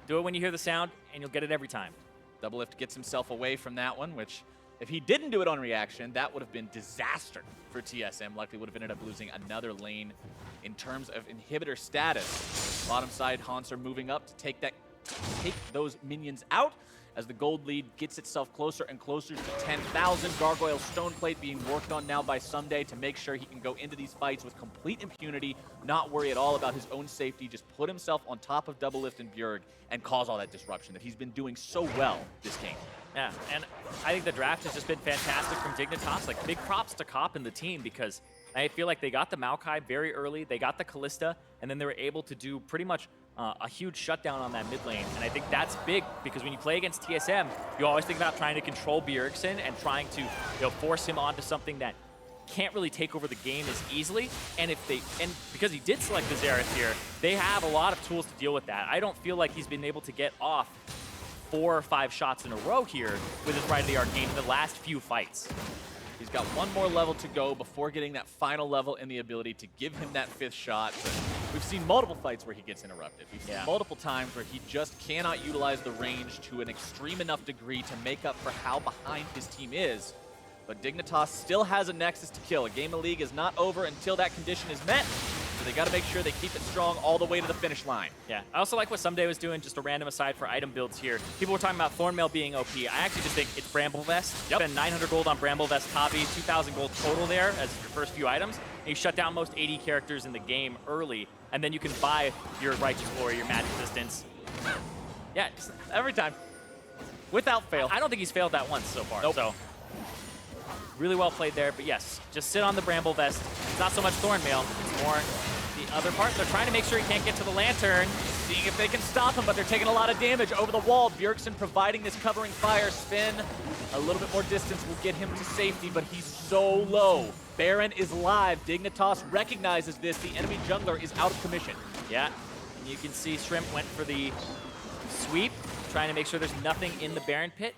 Do it when you hear the sound, and you'll get it every time. Doublelift gets himself away from that one, which if he didn't do it on reaction, that would have been disaster for TSM. Likely would have ended up losing another lane in terms of inhibitor status. Bottom side, Hauntzer moving up to take those minions out as the gold lead gets itself closer and closer to 10,000. Gargoyle Stoneplate being worked on now by Ssumday to make sure he can go into these fights with complete impunity, not worry at all about his own safety, just put himself on top of Doublelift and Bjerg and cause all that disruption that he's been doing so well this game. Yeah, and I think the draft has just been fantastic from Dignitas. Like, big props to Cop and the team because I feel like they got the Maokai very early, they got the Kalista, and then they were able to do pretty much a huge shutdown on that mid lane. And I think that's big because when you play against TSM, you always think about trying to control Bjergsen and trying to force him onto something that can't really take over the game as easily. And because he did select the Xerath here, they have a lot of tools to deal with that. I don't feel like he's been able to get off 4 or 5 shots in a row here with his Rite of the Arcane in the last few fights. He's got 1 more level to go before getting that final level in the ability to give him that 5th shot. But we've seen multiple fights where he gets interrupted. We've seen multiple times where he just cannot utilize the range to an extreme enough degree to make up for how behind his team is. But Dignitas still has a Nexus to kill. A game of League is not over until that condition is met. So they got to make sure they keep it strong all the way to the finish line. Yeah, I also like what Ssumday was doing, just a random aside for item builds here. People were talking about Thornmail being OP. I actually just think it's Bramble Vest. Spend 900 gold on Bramble Vest hobby, 2,000 gold total there as your first few items. And you shut down most AD characters in the game early, and then you can buy your Righteous Glory, your Magic Distance. Yeah, just Every time. Without fail. I don't think he's failed that once so far. Nope. So really well played there, but yes, just sit on the Bramble Vest, It's not so much Thornmail. It's more the other part. They're trying to make sure he can't get to the Lantern. Seeing if they can stop him, but they're taking a lot of damage over the wall. Bjergsen providing this covering fire. Spin, a little bit more distance will get him to safety, but he's so low. Baron is live. Dignitas recognizes this. The enemy jungler is out of commission. Yeah, and you can see Shrimp went for the sweep, trying to make sure there's nothing in the Baron pit.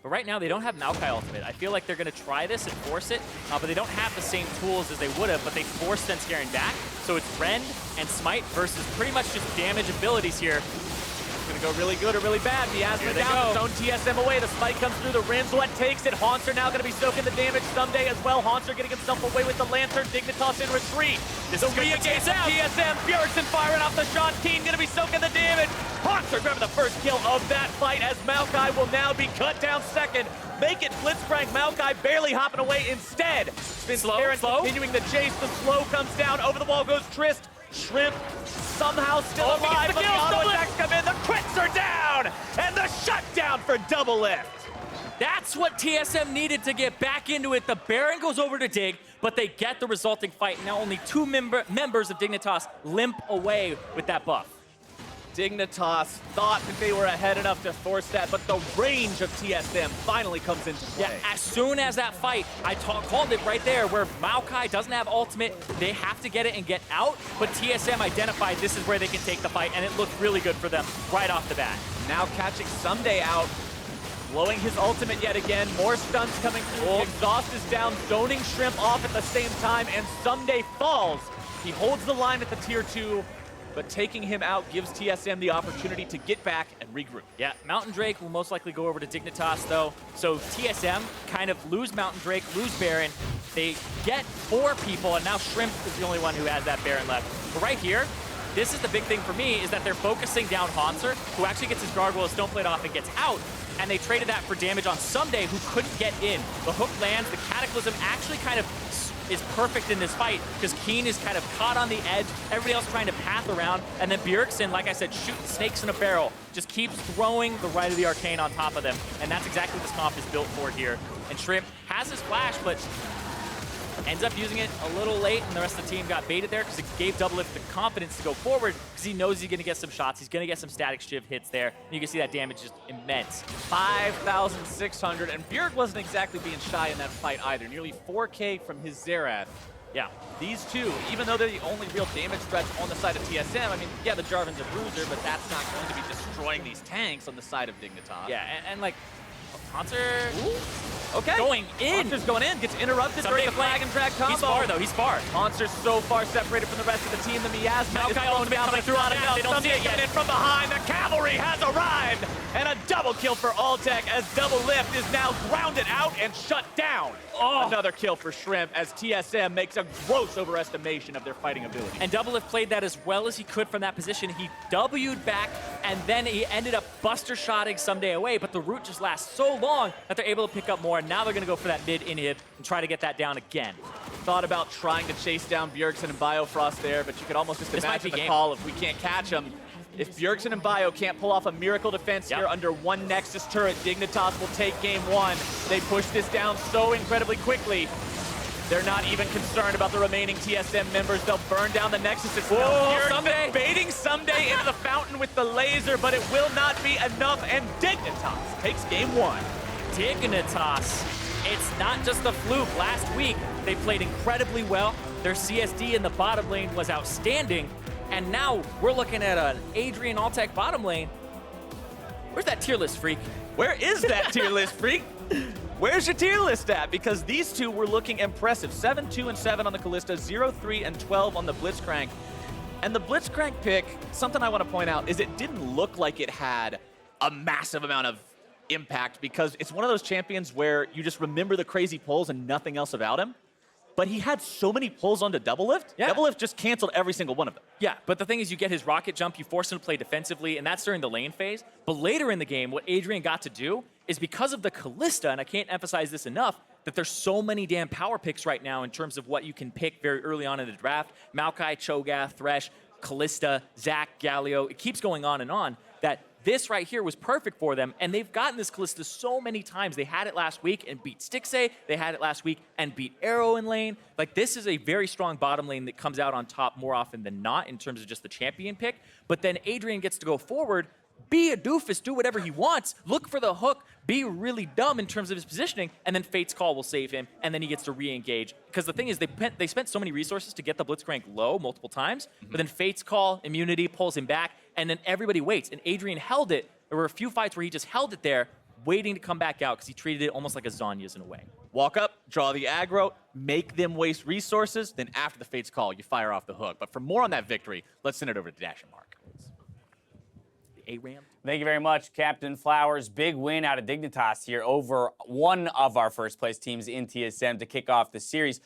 But right now, they don't have Maokai ultimate. I feel like they're going to try this and force it, but they don't have the same tools as they would have, but they forced Svenskeren back. So it's Rend and Smite versus pretty much just damage abilities here. It's gonna go really good or really bad. Miasma down, his own TSM away. The spike comes through, the Rimslet takes it. Hauntzer now gonna be soaking the damage. Ssumday as well. Hauntzer getting himself away with the Lantern. Dignitas in retreat. This is good for TSM. Bjergsen firing off the shot. Keane gonna be soaking the damage. Hauntzer grabbing the first kill of that fight as Maokai will now be cut down second. Make it Blitzcrank. Maokai barely hopping away instead. Svenskeren continuing the chase. The slow comes down. Over the wall goes Trist. Shrimp somehow still alive, but the auto attacks come in. The crits are down, and the shutdown for Doublelift. That's what TSM needed to get back into it. The Baron goes over to Dig, but they get the resulting fight. Now only two members of Dignitas limp away with that buff. Dignitas thought that they were ahead enough to force that, but the range of TSM finally comes into play. Yeah, as soon as that fight, I called it right there, where Maokai doesn't have ultimate, they have to get it and get out, but TSM identified this is where they can take the fight, and it looked really good for them right off the bat. Now catching Ssumday out, blowing his ultimate yet again, more stuns coming through, the exhaust is down, zoning Shrimp off at the same time, and Ssumday falls. He holds the line at the tier 2, but taking him out gives TSM the opportunity to get back and regroup. Yeah, Mountain Drake will most likely go over to Dignitas, though. So TSM kind of lose Mountain Drake, lose Baron. They get 4 people, and now Shrimp is the only one who has that Baron left. But right here, this is the big thing for me, is that they're focusing down Hauntzer, who actually gets his Gargoyle Stoneblade off and gets out, and they traded that for damage on Ssumday, who couldn't get in. The hook lands, the Cataclysm actually kind of is perfect in this fight, because Keane is kind of caught on the edge, everybody else trying to path around, and then Bjergsen, like I said, shooting snakes in a barrel, just keeps throwing the Rite of the Arcane on top of them, and that's exactly what this comp is built for here. And Shrimp has his flash, but ends up using it a little late, and the rest of the team got baited there because it gave Doublelift the confidence to go forward, because he knows he's going to get some shots. He's going to get some static shiv hits there. And you can see that damage is immense. 5,600, and Bjerg wasn't exactly being shy in that fight either. Nearly 4K from his Xerath. Yeah. These two, even though they're the only real damage threats on the side of TSM, I mean, yeah, the Jarvan's a bruiser, but that's not going to be destroying these tanks on the side of Dignitas. Yeah, and like, Hauntzer okay. going in. Hauntzer's going in, gets interrupted during the flag and drag combo. He's far though, he's far. Hauntzer's so far separated from the rest of the team. The Miasma is Maokai thrown down, coming but through on it. they don't see it yet. In from behind, the cavalry has arrived, and a double kill for Altec as Doublelift is now grounded out and shut down. Oh. Another kill for Shrimp as TSM makes a gross overestimation of their fighting ability. And Doublelift played that as well as he could from that position. He W'd back, and then he ended up buster shotting Ssumday away, but the root just lasts so long that they're able to pick up more, and now they're gonna go for that mid inhib and try to get that down again. Thought about trying to chase down Bjergsen and Biofrost there, but you could almost just imagine the call if we can't catch him. If Bjergsen and Bio can't pull off a miracle defense here under one Nexus turret, Dignitas will take game 1. They push this down so incredibly quickly. They're not even concerned about the remaining TSM members. They'll burn down the Nexus itself. Bjergsen baiting Ssumday into the fountain with the laser, but it will not be enough, and Dignitas takes game 1. Dignitas. It's not just a fluke. Last week, they played incredibly well. Their CSD in the bottom lane was outstanding. And now we're looking at an Adrian Altec bottom lane. Where's that tier list, Freak? Where is that tier list, Freak? Where's your tier list at? Because these two were looking impressive. 7, 2, and 7 on the Kalista, 0, 3, and 12 on the Blitzcrank. And the Blitzcrank pick, something I want to point out, is it didn't look like it had a massive amount of impact, because it's one of those champions where you just remember the crazy pulls and nothing else about him. But he had so many pulls onto Doublelift. Yeah. Doublelift just canceled every single one of them. Yeah, but the thing is, you get his rocket jump, you force him to play defensively, and that's during the lane phase. But later in the game, what Adrian got to do is, because of the Kalista, and I can't emphasize this enough, that there's so many damn power picks right now in terms of what you can pick very early on in the draft. Maokai, Cho'Gath, Thresh, Kalista, Zac, Galio, it keeps going on, that this right here was perfect for them, and they've gotten this Kalista so many times. They had it last week and beat Stixxay. They had it last week and beat Arrow in lane. Like, this is a very strong bottom lane that comes out on top more often than not in terms of just the champion pick. But then Adrian gets to go forward, be a doofus, do whatever he wants, look for the hook, be really dumb in terms of his positioning, and then Fate's Call will save him, and then he gets to re-engage. Because the thing is, they spent so many resources to get the Blitzcrank low multiple times, but then Fate's Call, immunity, pulls him back, and then everybody waits. And Adrian held it. There were a few fights where he just held it there, waiting to come back out, because he treated it almost like a Zhonya's in a way. Walk up, draw the aggro, make them waste resources, then after the Fate's Call, you fire off the hook. But for more on that victory, let's send it over to Dash and Mark. A-Ram. Thank you very much, Captain Flowers. Big win out of Dignitas here over one of our first-place teams in TSM to kick off the series.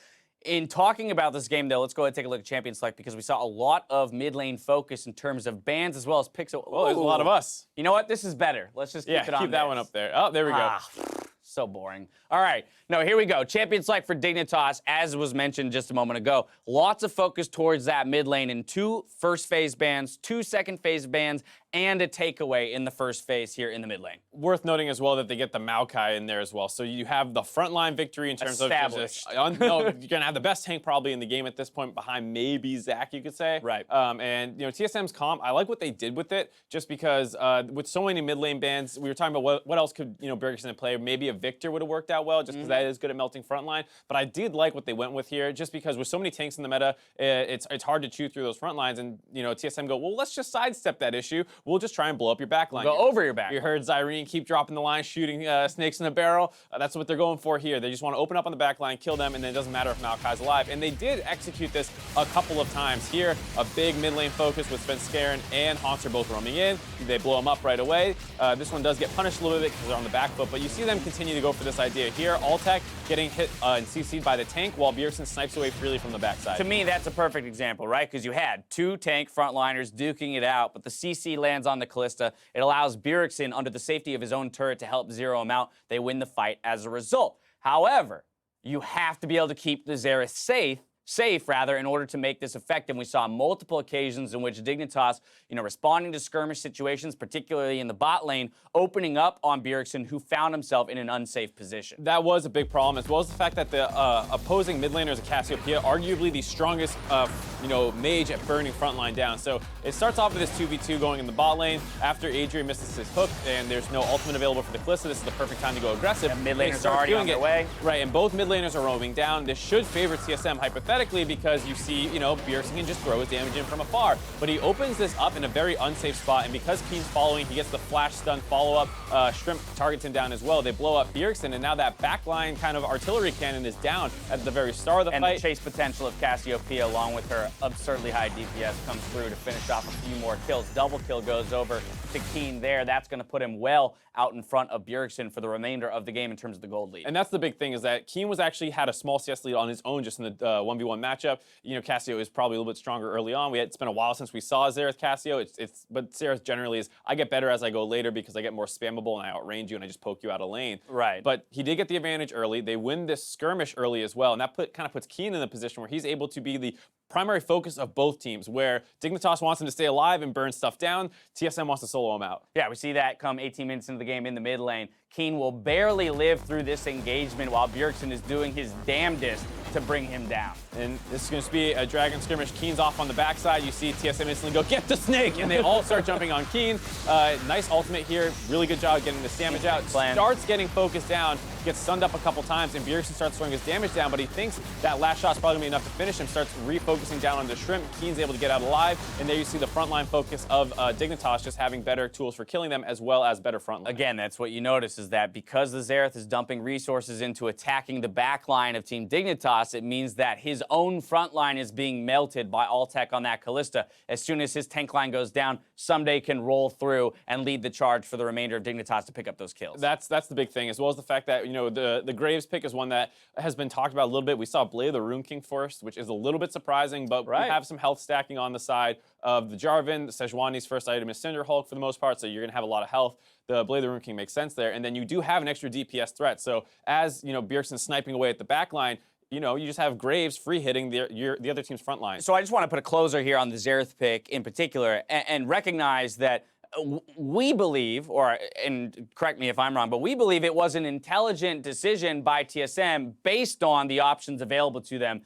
In talking about this game, though, let's go ahead and take a look at Champion Select because we saw a lot of mid-lane focus in terms of bans as well as picks. Well, there's a lot of us. You know what? This is better. Let's just keep it on keep that one up there. Oh, there we go. So boring. All right. No, here we go. Champion Select for Dignitas, as was mentioned just a moment ago. Lots of focus towards that mid lane in 2 first phase bans, 2 second phase bans, and a takeaway in the first phase here in the mid lane. Worth noting as well that they get the Maokai in there as well. So you have the frontline victory in terms Established. of no, you're gonna have the best tank probably in the game at this point, behind maybe Zach, you could say. Right. And TSM's comp, I like what they did with it, just because with so many mid lane bans, we were talking about what else could Bjergsen play. Maybe a Victor would have worked out well, just because that is good at melting frontline. But I did like what they went with here, just because with so many tanks in the meta, it's hard to chew through those front lines. And TSM go, well, let's just sidestep that issue. We'll just try and blow up your back line. Go over your back. You heard Zyrene keep dropping the line, shooting snakes in a barrel. That's what they're going for here. They just want to open up on the back line, kill them, and then it doesn't matter if Maokai's alive. And they did execute this a couple of times here. A big mid lane focus with Svenskeren and Hauntzer both roaming in. They blow them up right away. This one does get punished a little bit because they're on the back foot, but you see them continue to go for this idea here. Altec getting hit and CC'd by the tank while Bjergsen snipes away freely from the backside. To me, that's a perfect example, right? Because you had 2 tank frontliners duking it out, but the CC lands on the Kalista. It allows Bjergsen, under the safety of his own turret, to help zero him out. They win the fight as a result. However, you have to be able to keep the Xerath safe in order to make this effective. We saw multiple occasions in which Dignitas, responding to skirmish situations, particularly in the bot lane, opening up on Bjergsen, who found himself in an unsafe position. That was a big problem, as well as the fact that the opposing mid laner is a Cassiopeia, arguably the strongest, mage at burning frontline down. So it starts off with this 2v2 going in the bot lane after Adrian misses his hook, and there's no ultimate available for the Kalista. This is the perfect time to go aggressive. And mid laners are already on their way. Right, and both mid laners are roaming down. This should favor TSM hypothetically, because you see, Bjergsen can just throw his damage in from afar. But he opens this up in a very unsafe spot, and because Keane's following, he gets the flash stun follow-up. Shrimp targets him down as well. They blow up Bjergsen, and now that backline kind of artillery cannon is down at the very start of the fight. And the chase potential of Cassiopeia, along with her absurdly high DPS, comes through to finish off a few more kills. Double kill goes over to Keane there. That's going to put him well out in front of Bjergsen for the remainder of the game in terms of the gold lead. And that's the big thing, is that Keane was actually had a small CS lead on his own just in the 1v1 matchup. Cassio is probably a little bit stronger early on. It's been a while since we saw Xerath Cassio. But Xerath generally is, I get better as I go later because I get more spammable and I outrange you and I just poke you out of lane. Right. But he did get the advantage early. They win this skirmish early as well, and that kind of puts Keane in the position where he's able to be the primary focus of both teams, where Dignitas wants him to stay alive and burn stuff down. TSM wants to solo him out. Yeah, we see that come 18 minutes into the game in the mid lane. Keane will barely live through this engagement while Bjergsen is doing his damnedest to bring him down. And this is going to be a dragon skirmish. Keane's off on the backside. You see TSM instantly go, get the snake! And they all start jumping on Keane. Nice ultimate here. Really good job getting this damage out. Starts getting focused down, gets stunned up a couple times, and Bjergsen starts throwing his damage down, but he thinks that last shot's probably going to be enough to finish him, starts refocusing down on the Shrimp. Keane's able to get out alive, and there you see the frontline focus of Dignitas just having better tools for killing them, as well as better frontline. Again, that's what you notice, is that because the Xerath is dumping resources into attacking the back line of Team Dignitas, it means that his own front line is being melted by Altec on that Kalista. As soon as his tank line goes down, Ssumday can roll through and lead the charge for the remainder of Dignitas to pick up those kills. That's the big thing, as well as the fact that, the Graves pick is one that has been talked about a little bit. We saw Blade of the Rune King first, which is a little bit surprising, but we have some health stacking on the side of the Jarvan. The Sejuani's first item is Cinder Hulk for the most part, so you're going to have a lot of health. The Blade of the Rune King makes sense there, and then you do have an extra DPS threat. So as, Bjergsen's sniping away at the back line, you just have Graves free hitting the other team's front line. So I just want to put a closer here on the Xerath pick in particular and recognize that we believe, and correct me if I'm wrong, but we believe it was an intelligent decision by TSM based on the options available to them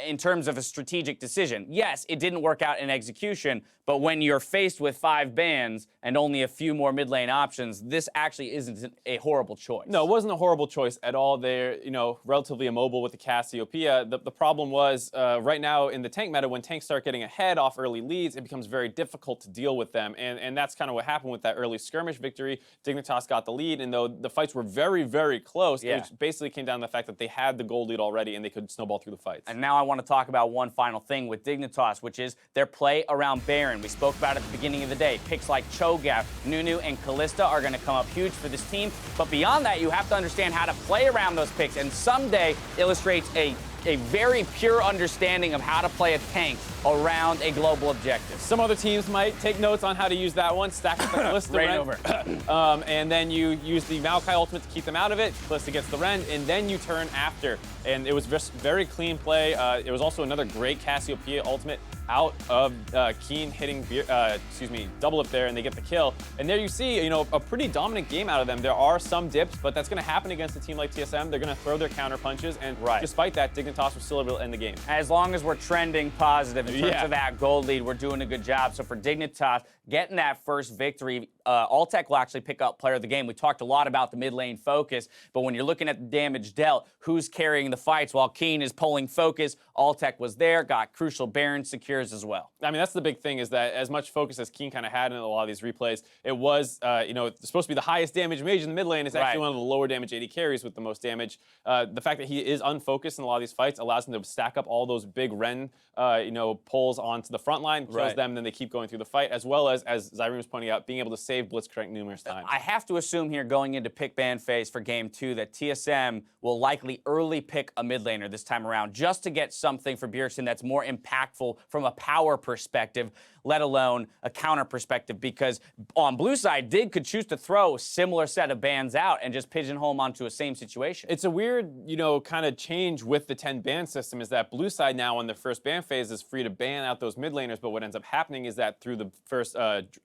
in terms of a strategic decision. Yes, it didn't work out in execution, but when you're faced with 5 bans and only a few more mid lane options, this actually isn't a horrible choice. No, it wasn't a horrible choice at all. They're, relatively immobile with the Cassiopeia. The problem was right now in the tank meta, when tanks start getting ahead off early leads, it becomes very difficult to deal with them. And that's kind of what happened with that early skirmish victory. Dignitas got the lead, and though the fights were very, very close, it basically came down to the fact that they had the gold lead already and they could snowball through the fights. And now I want to talk about one final thing with Dignitas, which is their play around Baron. We spoke about it at the beginning of the day. Picks like Cho'Gath, Nunu, and Kalista are going to come up huge for this team. But beyond that, you have to understand how to play around those picks. And Ssumday illustrates a very pure understanding of how to play a tank around a global objective. Some other teams might take notes on how to use that one. Stack up the Kalista Rain Rend. over. And then you use the Maokai ultimate to keep them out of it. Kalista gets the Rend, and then you turn after. And it was just very clean play. It was also another great Cassiopeia ultimate out of Keane hitting, Doublelift there, and they get the kill. And there you see, a pretty dominant game out of them. There are some dips, but that's going to happen against a team like TSM. They're going to throw their counter punches, and despite that, Dignitas was still able to end the game. As long as we're trending positive in terms of that gold lead, we're doing a good job. So for Dignitas, getting that first victory, Altec will actually pick up player of the game. We talked a lot about the mid lane focus, but when you're looking at the damage dealt, who's carrying the fights while Keane is pulling focus? Altec was there, got crucial Baron secures as well. I mean, that's the big thing, is that as much focus as Keane kind of had in a lot of these replays, it was, it's supposed to be the highest damage mage in the mid lane. It's actually one of the lower damage AD carries with the most damage. The fact that he is unfocused in a lot of these fights allows him to stack up all those big Ren, pulls onto the front line, kills them, then they keep going through the fight, as well as Zyrene was pointing out, being able to save Blitzcrank numerous times. I have to assume here going into pick ban phase for game 2 that TSM will likely early pick a mid laner this time around just to get something for Bjergsen that's more impactful from a power perspective, let alone a counter perspective, because on blue side, Dig could choose to throw a similar set of bans out and just pigeonhole them onto a same situation. It's a weird, kind of change with the 10 ban system, is that blue side now on their first ban phase is free to ban out those mid laners, but what ends up happening is that through the first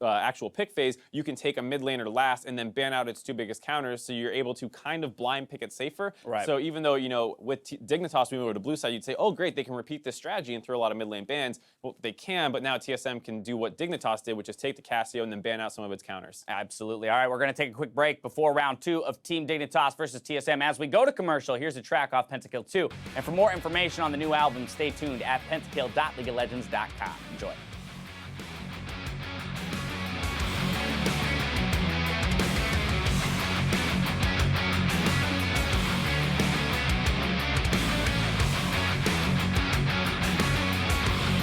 actual pick phase, you can take a mid laner last and then ban out its 2 biggest counters, so you're able to kind of blind pick it safer. So even though, with Dignitas moving over to blue side, you'd say, oh great, they can repeat this strategy and throw a lot of mid lane bans. Well, they can, but now TSM can do what Dignitas did, which is take the Cassio and then ban out some of its counters. Absolutely. All right, we're going to take a quick break before round 2 of Team Dignitas versus TSM. As we go to commercial, here's a track off Pentakill 2. And for more information on the new album, stay tuned at pentakill.leagueoflegends.com. Enjoy.